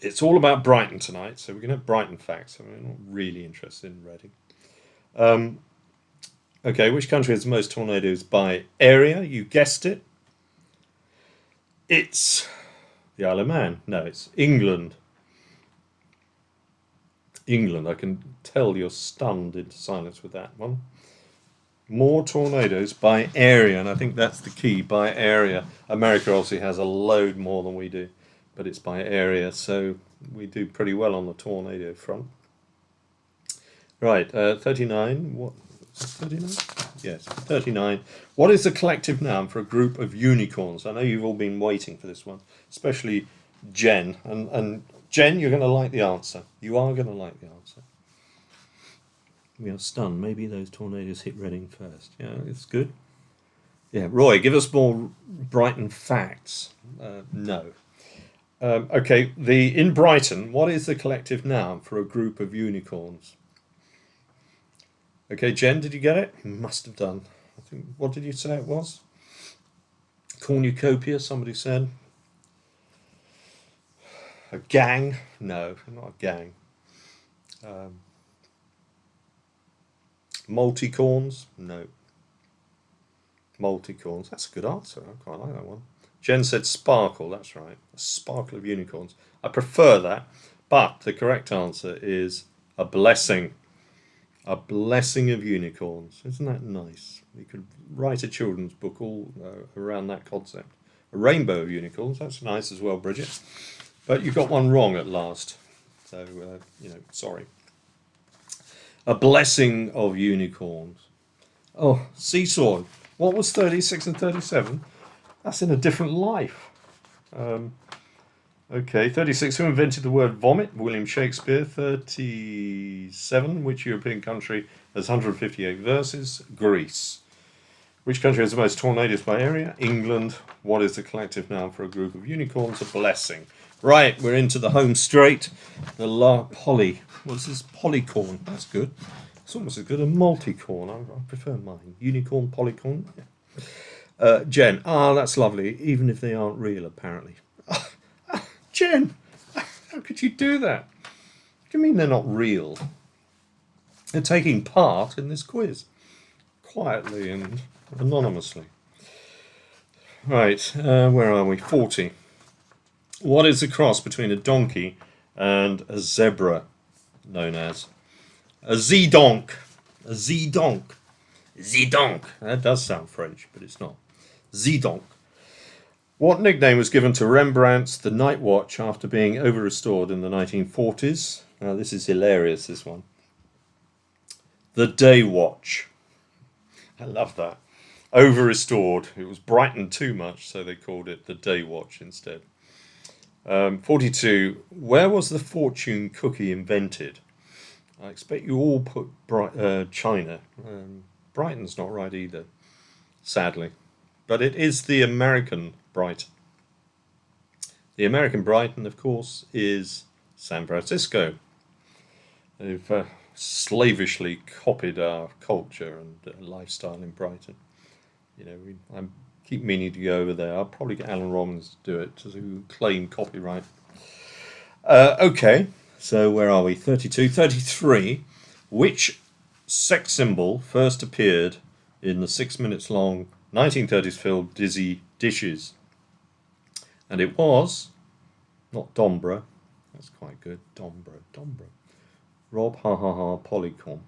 It's all about Brighton tonight, so we're going to have Brighton facts. We're not really interested in Reading. Okay, which country has the most tornadoes by area? You guessed it. It's the Isle of Man. No, it's England. England. I can tell you're stunned into silence with that one. More tornadoes by area, and I think that's the key, by area. America obviously has a load more than we do, but it's by area, so we do pretty well on the tornado front. Right, 39. What? 39? Yes, 39. What is the collective noun for a group of unicorns? I know you've all been waiting for this one, especially Jen. And Jen, you're going to like the answer. You are going to like the answer. We are stunned. Maybe those tornadoes hit Reading first. Yeah, it's good. Yeah, Roy, give us more Brighton facts. No. Okay, in Brighton, what is the collective noun for a group of unicorns? Okay, Jen, did you get it? You must have done. I think. What did you say it was? Cornucopia, somebody said. A gang? No, not a gang. Multicorns? No. Multicorns. That's a good answer. I quite like that one. Jen said sparkle. That's right. A sparkle of unicorns. I prefer that. But the correct answer is a blessing. A blessing of unicorns. Isn't that nice? You could write a children's book all around that concept. A rainbow of unicorns. That's nice as well, Bridget. But you got one wrong at last. So, sorry. A blessing of unicorns. Oh, seesaw. What was 36 and 37? That's in a different life. Okay, 36. Who invented the word vomit? William Shakespeare. 37. Which European country has 158 verses? Greece. Which country has the most tornadoes by area? England. What is the collective noun for a group of unicorns? A blessing. Right, we're into the home straight. What's this? Polycorn. That's good. It's almost as good as multicorn. I prefer mine. Unicorn, polycorn. Yeah. Jen. That's lovely. Even if they aren't real, apparently. Jen, how could you do that? What do you mean they're not real? They're taking part in this quiz. Quietly and anonymously. Right, where are we? 40. What is the cross between a donkey and a zebra known as? A zedonk. A zedonk. Zedonk. That does sound French, but it's not. Zedonk. What nickname was given to Rembrandt's The Night Watch after being over-restored in the 1940s? Now, this is hilarious, this one. The Day Watch. I love that. Over-restored. It was Brighton too much, so they called it The Day Watch instead. 42. Where was the fortune cookie invented? I expect you all put China. Brighton's not right either, sadly. But it is the American Brighton. The American Brighton, of course, is San Francisco. They've slavishly copied our culture and lifestyle in Brighton. You know, I keep meaning to go over there. I'll probably get Alan Robins to do it, to claim copyright. Okay, so where are we? 32. 33. Which sex symbol first appeared in the 6 minutes long 1930s film Dizzy Dishes? And it was not Dombra. That's quite good. Dombra. Rob, Polycom.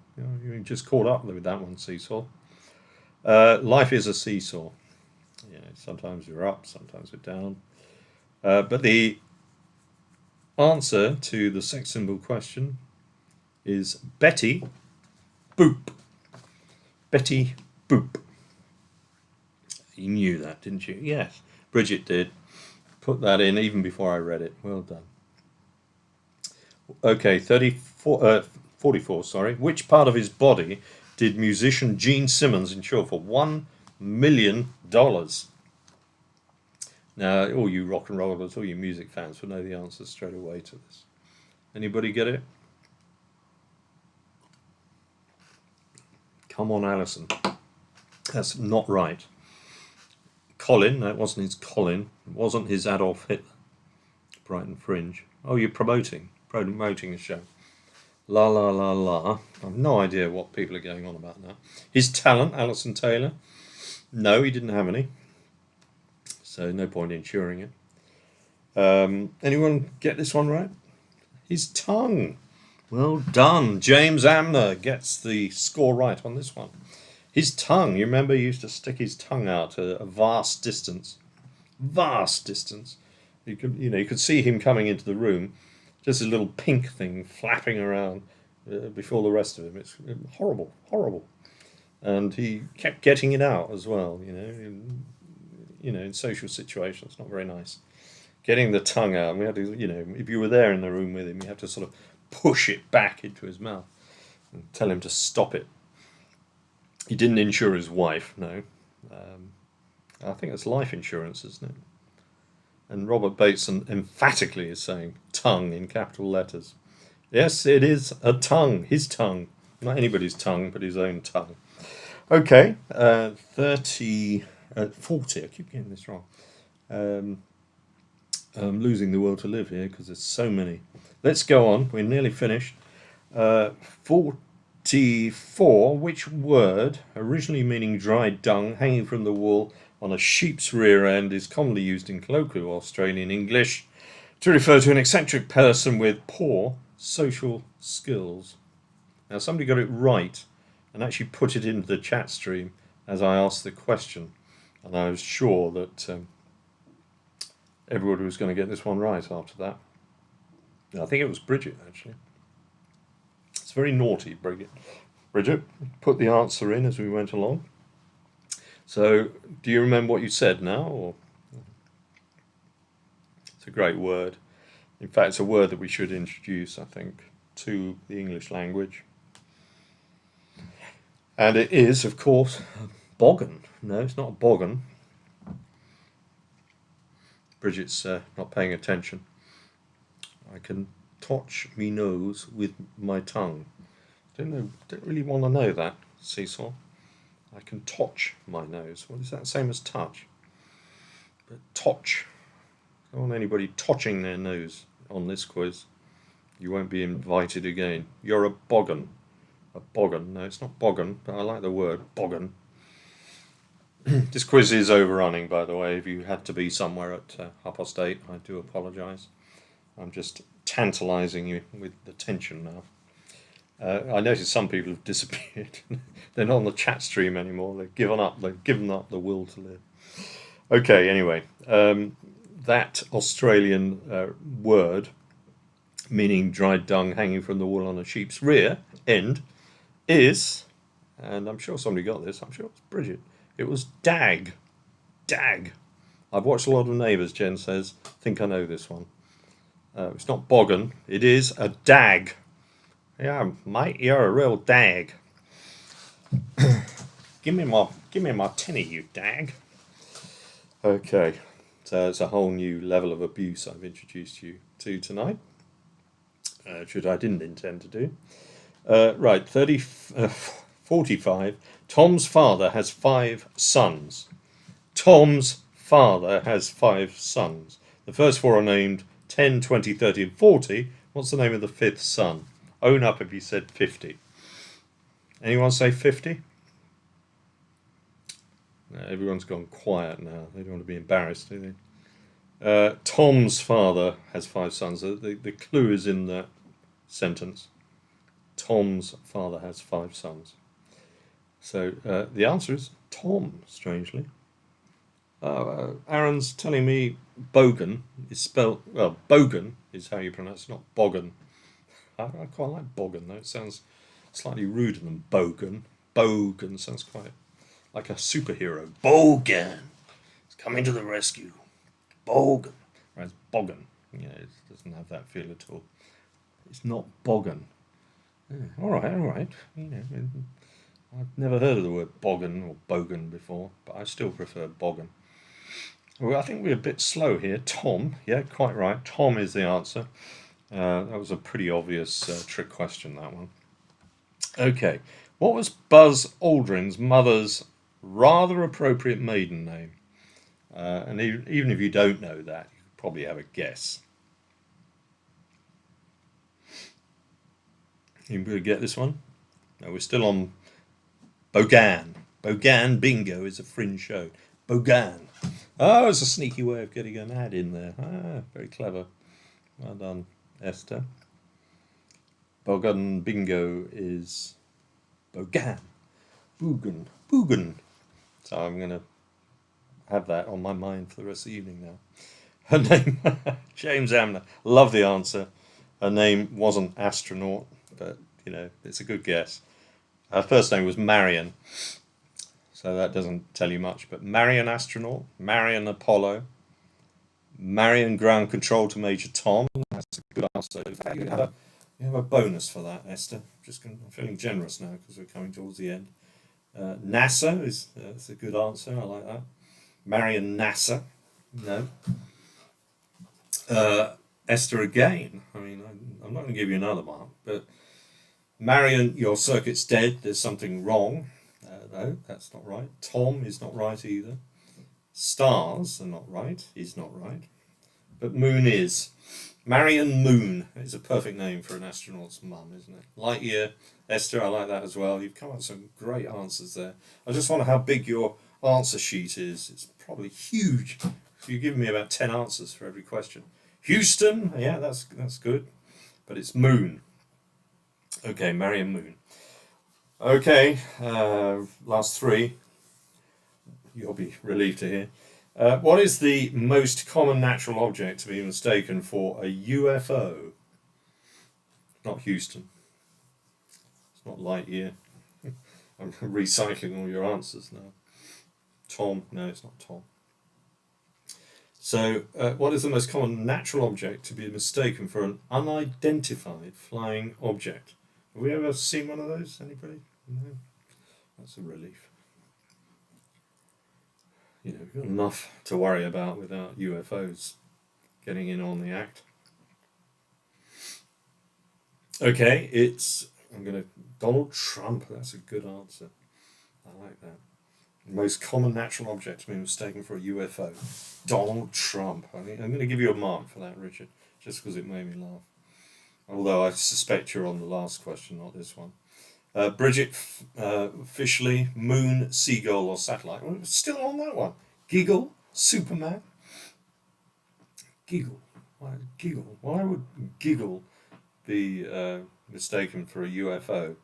You just caught up with that one, Seesaw. Life is a seesaw. You know, sometimes you're up, sometimes you're down. But the answer to the sex symbol question is Betty Boop. Betty Boop. You knew that, didn't you? Yes, Bridget did. Put that in even before I read it. Well done. Okay, 44, sorry. Which part of his body did musician Gene Simmons insure for $1 million? Now, all you rock and rollers, all you music fans will know the answer straight away to this. Anybody get it? Come on, Alison. That's not right. Colin, that wasn't his Colin. It wasn't his Adolf Hitler. Brighton Fringe. Oh, you're promoting the show. La la la la. I have no idea what people are going on about now. His talent, Alison Taylor. No, he didn't have any. So no point insuring it. Anyone get this one right? His tongue. Well done. James Amner gets the score right on this one. His tongue. You remember he used to stick his tongue out a vast distance. Vast distance. You could see him coming into the room. Just a little pink thing flapping around before the rest of him. It's horrible, horrible. And he kept getting it out as well, in social situations. Not very nice. Getting the tongue out. And we had to, if you were there in the room with him, you have to sort of push it back into his mouth and tell him to stop it. He didn't insure his wife, no. I think it's life insurance, isn't it? And Robert Bateson emphatically is saying tongue in capital letters. Yes, it is a tongue, his tongue. Not anybody's tongue, but his own tongue. Okay, 40, I keep getting this wrong. I'm losing the will to live here because there's so many. Let's go on, we're nearly finished. 44, which word, originally meaning dried dung, hanging from the wall on a sheep's rear end, is commonly used in colloquial Australian English to refer to an eccentric person with poor social skills? Now, somebody got it right and actually put it into the chat stream as I asked the question, and I was sure that everybody was going to get this one right after that. I think it was Bridget, actually. It's very naughty, Bridget. Bridget put the answer in as we went along. So, do you remember what you said now? Or? It's a great word. In fact, it's a word that we should introduce, I think, to the English language. And it is, of course, boggin. No, it's not boggin. Bridget's not paying attention. I can touch me nose with my tongue. Don't really want to know that, Seesaw. I can touch my nose. What is that? Same as touch. But touch. I don't want anybody touching their nose on this quiz. You won't be invited again. You're a boggin. A boggin. No, it's not boggin, but I like the word boggin. This quiz is overrunning, by the way. If you had to be somewhere at 8:30, I do apologise. I'm just tantalising you with the tension now. I noticed some people have disappeared. They're not on the chat stream anymore. They've given up. They've given up the will to live. Okay. Anyway, that Australian word meaning dried dung hanging from the wool on a sheep's rear end is, and I'm sure somebody got this. I'm sure it was Bridget. It was dag. Dag. I've watched a lot of Neighbours. Jen says. Think I know this one. It's not boggin. It is a dag. Yeah, mate, you're a real dag. give me my tinny, you dag. Okay, so it's a whole new level of abuse I've introduced you to tonight, which I didn't intend to do. Right, 45. Tom's father has 5 sons. Tom's father has 5 sons. The first 4 are named 10, 20, 30, and 40. What's the name of the 5th son? Own up if you said 50. Anyone say 50? No, everyone's gone quiet now. They don't want to be embarrassed, do they? Tom's father has 5 sons. The clue is in that sentence. Tom's father has 5 sons. So the answer is Tom, strangely. Aaron's telling me bogan is spelled, well, bogan is how you pronounce it, not boggin. I quite like boggin though. It sounds slightly ruder than bogan. Bogan sounds quite like a superhero. Bogan! It's coming to the rescue. Bogan. Whereas boggin, it doesn't have that feel at all. It's not boggin. All right. I've never heard of the word boggin or bogan before, but I still prefer boggin. Well, I think we're a bit slow here. Tom, yeah, quite right. Tom is the answer. That was a pretty obvious trick question, that one. Okay, what was Buzz Aldrin's mother's rather appropriate maiden name? And even if you don't know that, you could probably have a guess. You going to get this one? No, we're still on Bogan. Bogan Bingo is a Fringe show. Bogan. Oh, it's a sneaky way of getting an ad in there. Ah, very clever. Well done, Esther. Bogan Bingo is Bogan. Boogan. So I'm going to have that on my mind for the rest of the evening now. Her name, James Amner. Love the answer. Her name wasn't Astronaut, but, it's a good guess. Her first name was Marion. So that doesn't tell you much, but Marion Astronaut, Marion Apollo, Marion Ground Control to Major Tom. That's a good answer. In fact, you have a bonus for that, Esther. I'm feeling generous now because we're coming towards the end. NASA that's a good answer. I like that. Marion NASA. No. Esther again. I mean, I'm not going to give you another mark, but Marion, your circuit's dead. There's something wrong. No, that's not right. Tom is not right either. Stars are not right. Is not right. But Moon is. Marion Moon is a perfect name for an astronaut's mum, isn't it? Lightyear. Esther, I like that as well. You've come up with some great answers there. I just wonder how big your answer sheet is. It's probably huge. You've given me about 10 answers for every question. Houston, yeah, that's good. But it's Moon. Okay, Marion Moon. Okay, last 3. You'll be relieved to hear. What is the most common natural object to be mistaken for a UFO? Not Houston. It's not Lightyear. I'm recycling all your answers now. Tom, no, it's not Tom. So, what is the most common natural object to be mistaken for an unidentified flying object? Have we ever seen one of those? Anybody? No? That's a relief. You know, we've got enough to worry about without UFOs getting in on the act. Okay, Donald Trump. That's a good answer. I like that. Most common natural object to be mistaken for a UFO. Donald Trump. I'm going to give you a mark for that, Richard, just because it made me laugh. Although I suspect you're on the last question, not this one. Bridget Fishley, moon, seagull, or satellite. We're still on that one. Giggle, Superman. Giggle. Why giggle? Why would giggle be mistaken for a UFO?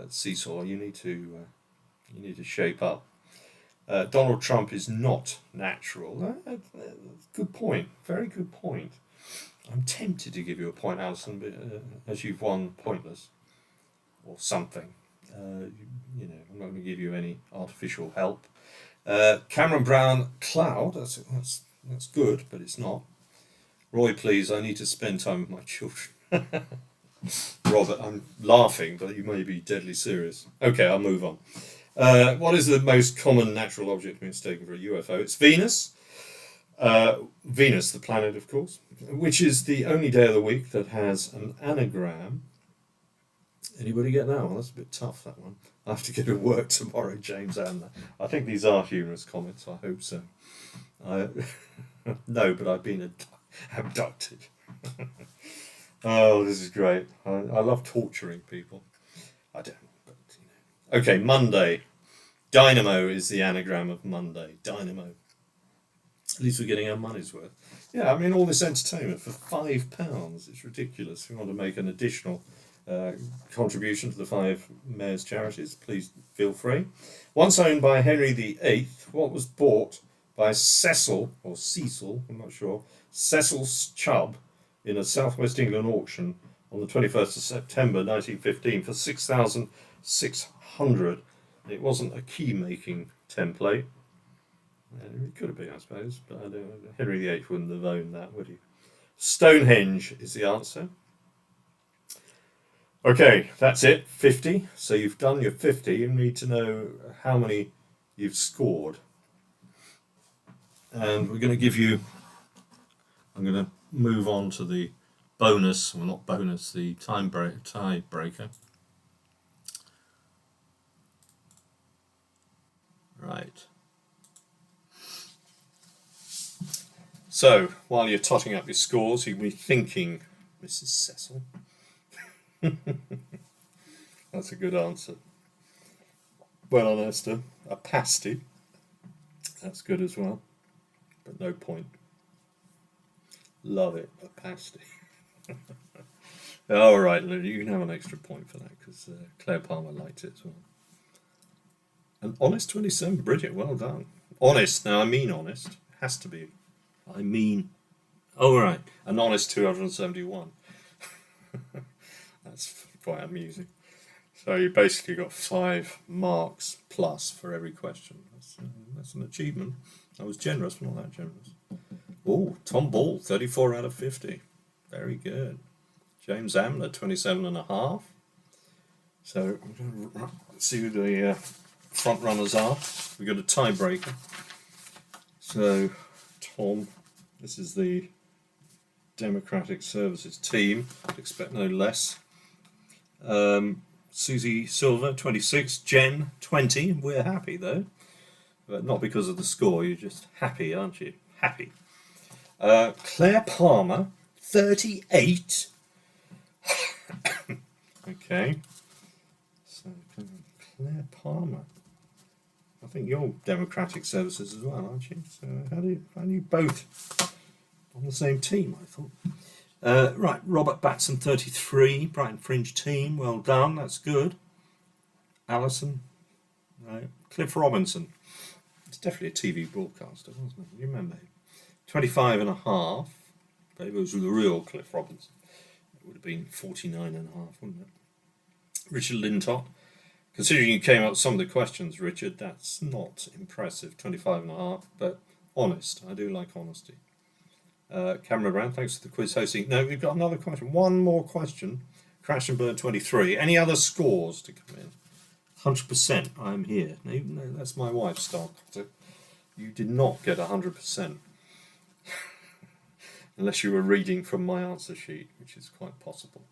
Seesaw, you need to shape up. Donald Trump is not natural. Good point. Very good point. I'm tempted to give you a point, Alison, but as you've won pointless or something. I'm not going to give you any artificial help. Cameron Brown, cloud. That's good, but it's not. Roy, please. I need to spend time with my children. Robert, I'm laughing, but you may be deadly serious. Okay, I'll move on. What is the most common natural object mistaken for a UFO? It's Venus. Venus, the planet, of course, which is the only day of the week that has an anagram. Anybody get that one? That's a bit tough, that one. I have to go to work tomorrow, James Anna. I think these are humorous comments. I hope so. No, but I've been abducted. Oh, this is great. I love torturing people. I don't, but Okay, Monday. Dynamo is the anagram of Monday. Dynamo. At least we're getting our money's worth. Yeah, I mean, all this entertainment for £5. It's ridiculous. If you want to make an additional contribution to the 5 Mayor's Charities, please feel free. Once owned by Henry VIII, what was bought by Cecil, or Cecil, I'm not sure, Cecil Chubb in a Southwest England auction on the 21st of September 1915 for 6,600. It wasn't a key-making template. It could have been, I suppose, but I don't know. Henry VIII wouldn't have owned that, would he? Stonehenge is the answer. Okay, that's it. 50. So you've done your 50. You need to know how many you've scored. And we're going to give you... I'm going to move on to the bonus, well, not bonus, the tiebreaker. Right. So, while you're totting up your scores, you'll be thinking, Mrs. Cecil. That's a good answer. Well on, Esther. A pasty. That's good as well. But no point. Love it, a pasty. All right, you can have an extra point for that because Claire Palmer liked it as well. An honest 27, Bridget, well done. Honest, now I mean honest. It has to be. I mean, oh right, an honest 271. That's quite amusing. So you basically got 5 marks plus for every question. That's an achievement. I was generous, but not that generous. Oh, Tom Ball, 34 out of 50. Very good. James Amner, 27.5. So I'm going to see who the front runners are. We've got a tiebreaker. So Tom, this is the Democratic Services team. I'd expect no less. Susie Silver, 26. Jen, 20. We're happy though. But not because of the score. You're just happy, aren't you? Happy. Claire Palmer, 38. Okay. So Claire Palmer. I think you're Democratic Services as well, aren't you? So how do you both on the same team, I thought. Right, Robert Batson, 33. Brighton Fringe team, well done, that's good. Alison. Cliff Robinson. It's definitely a TV broadcaster, wasn't it? You remember him? 25.5. But if it was the real Cliff Robinson, it would have been 49.5, wouldn't it? Richard Lintott, Considering you came up with some of the questions, Richard, that's not impressive. 25.5, but honest. I do like honesty. Cameron Brown, thanks for the quiz hosting. No, we've got another question. One more question. Crash and Burn 23. Any other scores to come in? 100%. I'm here. No, that's my wife's style. So you did not get 100%. Unless you were reading from my answer sheet, which is quite possible.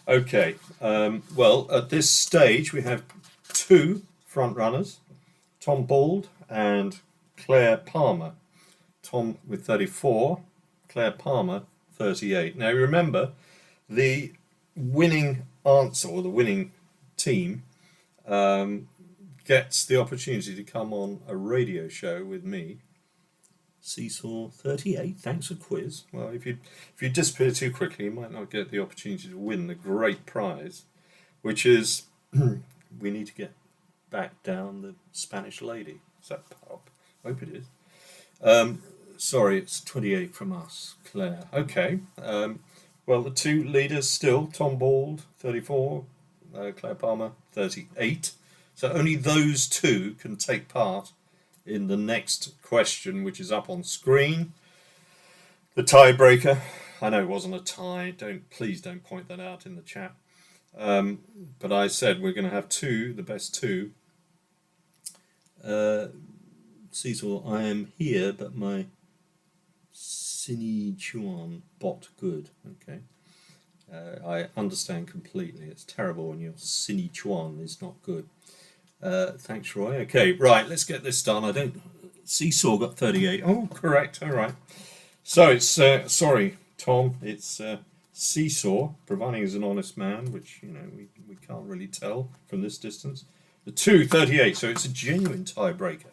Okay, well, at this stage we have two front runners, Tom Bald and Claire Palmer. Tom with 34, Claire Palmer 38. Now remember, the winning answer, or the winning team, gets the opportunity to come on a radio show with me. Seesaw 38, thanks for quiz. Well, if you disappear too quickly, you might not get the opportunity to win the great prize, which is we need to get back down the Spanish lady. Is that pub? I hope it is. Sorry, it's 28 from us, Claire. Okay. Well, the two leaders still, Tom Bald, 34, Claire Palmer, 38. So only those two can take part in the next question, which is up on screen. The tiebreaker. I know it wasn't a tie. Please don't point that out in the chat. But I said we're going to have two, the best two. Cecil, I am here, but my Sinichuan bot good. Okay. I understand completely. It's terrible when your Sinichuan is not good. Thanks, Roy. Okay, right, let's get this done. Seesaw got 38. Oh, correct. All right. So it's, sorry, Tom, it's Seesaw, providing he's an honest man, which, we can't really tell from this distance. The 38, so it's a genuine tiebreaker.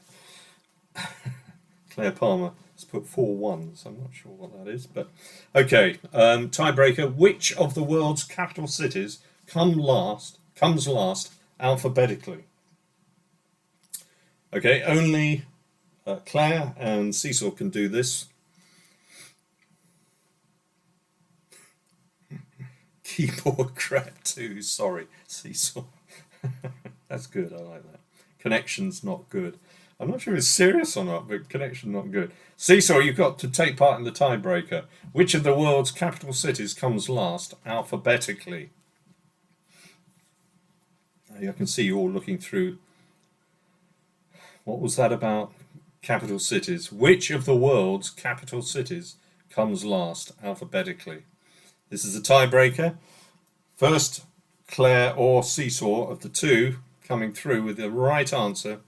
Claire Palmer has put 4 ones. I'm not sure what that is, but okay. Tiebreaker. Which of the world's capital cities comes last alphabetically? Okay, only Claire and Cecil can do this. Keyboard crap too. Sorry, Cecil. That's good. I like that. Connection's not good. I'm not sure if it's serious or not, but connection not good. Cecil, you've got to take part in the tiebreaker. Which of the world's capital cities comes last alphabetically? I can see you all looking through. What was that about? Capital cities. Which of the world's capital cities comes last alphabetically? This is a tiebreaker. First, Claire or Seesaw of the two coming through with the right answer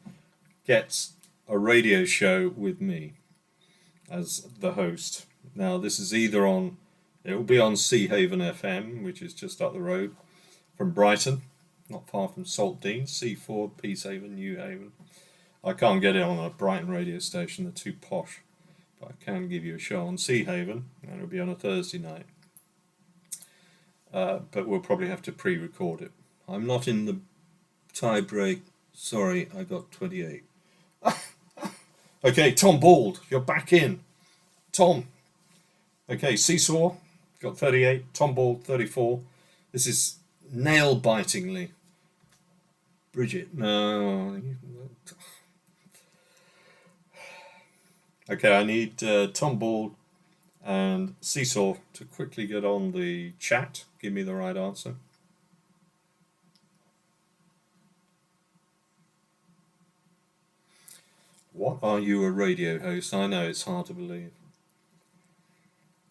gets a radio show with me as the host. Now, this is it will be on Seahaven FM, which is just up the road from Brighton, not far from Saltdean, C4, Peacehaven, Newhaven. I can't get it on a Brighton radio station, they're too posh, but I can give you a show on Seahaven, and it'll be on a Thursday night. But we'll probably have to pre-record it. I'm not in the tie-break. Sorry, I got 28. Okay, Tom Bald, you're back in. Tom. Okay, Seesaw got 38. Tom Bald, 34. This is nail-bitingly. Bridget, no. Okay, I need Tom Bald and Seesaw to quickly get on the chat. Give me the right answer. What are you, a radio host? I know, it's hard to believe.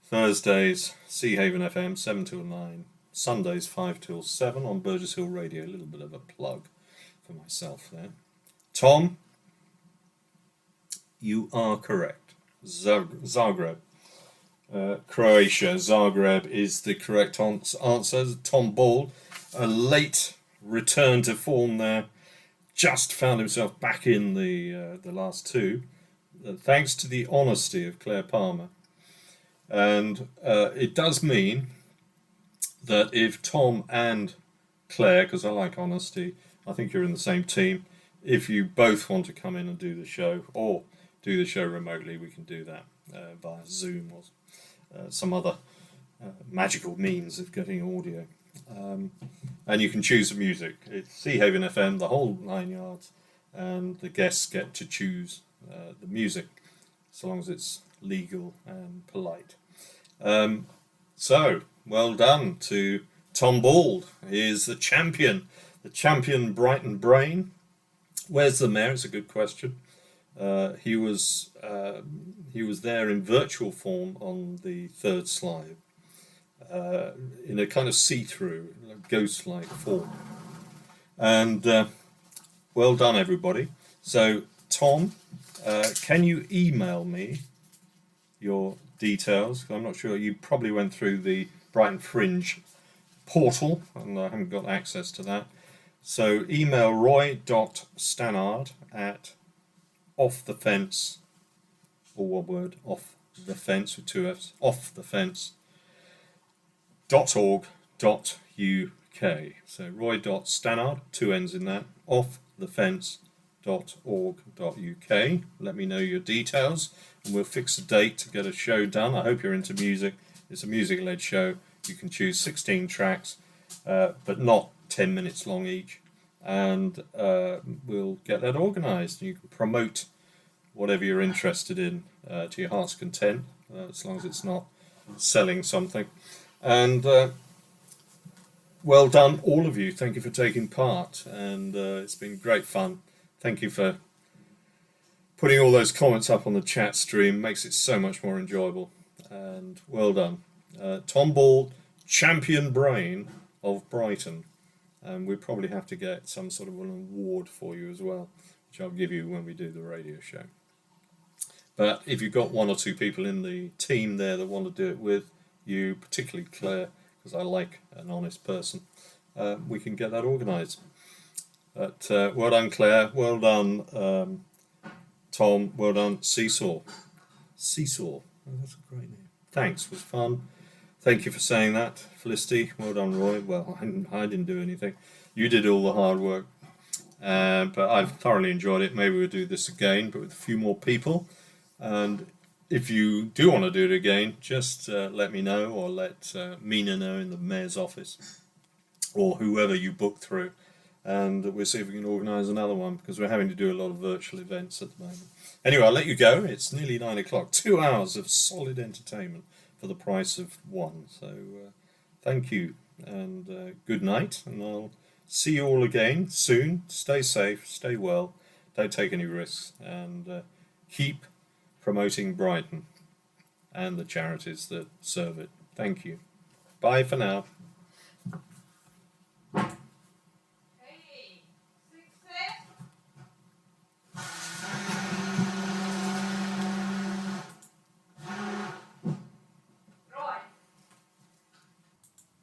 Thursdays, Seahaven FM, 7 till 9. Sundays, 5 till 7 on Burgess Hill Radio. A little bit of a plug for myself there. Tom, you are correct. Zagreb. Croatia, Zagreb is the correct answer. Tom Bald, a late return to form there, just found himself back in the last two, thanks to the honesty of Claire Palmer. And it does mean that if Tom and Claire, because I like honesty, I think you're in the same team, if you both want to come in and do the show, or do the show remotely, we can do that via Zoom or some other magical means of getting audio. And you can choose the music. It's Sea Haven FM, the whole 9 yards, and the guests get to choose the music, so long as it's legal and polite. So, well done to Tom Bald. He is the champion Brighton brain. Where's the mayor? It's a good question. He was there in virtual form on the third slide, in a kind of see-through, ghost-like form. And well done, everybody. So, Tom, can you email me your details? I'm not sure. You probably went through the Brighton Fringe portal, and I haven't got access to that. So email roy.stannard at offthefence, or one word, off the fence with 2 F's, offthefence.org.uk. So roy.stannard, 2 N's in that, offthefence.org.uk. Let me know your details, and we'll fix a date to get a show done. I hope you're into music. It's a music-led show. You can choose 16 tracks, but not 10 minutes long each, and we'll get that organised. You can promote whatever you're interested in to your heart's content, as long as it's not selling something. And well done, all of you. Thank you for taking part, and it's been great fun. Thank you for putting all those comments up on the chat stream. Makes it so much more enjoyable, and well done. Tom Ball, champion brain of Brighton, and we probably have to get some sort of an award for you as well, which I'll give you when we do the radio show. But if you've got 1 or 2 people in the team there that want to do it with you, particularly Claire, because I like an honest person, we can get that organised. But well done, Claire. Well done, Tom. Well done, Seesaw. Oh, that's a great name. Thanks, it was fun. Thank you for saying that, Felicity. Well done, Roy. Well, I didn't do anything. You did all the hard work. But I've thoroughly enjoyed it. Maybe we'll do this again, but with a few more people. And if you do want to do it again, just let me know, or let Mina know in the mayor's office, or whoever you book through. And we'll see if we can organise another one, because we're having to do a lot of virtual events at the moment. Anyway, I'll let you go. It's nearly 9 o'clock. 2 hours of solid entertainment for the price of 1. So thank you, and good night, and I'll see you all again soon. Stay safe, stay well, don't take any risks, and keep promoting Brighton and the charities that serve it. Thank you. Bye for now.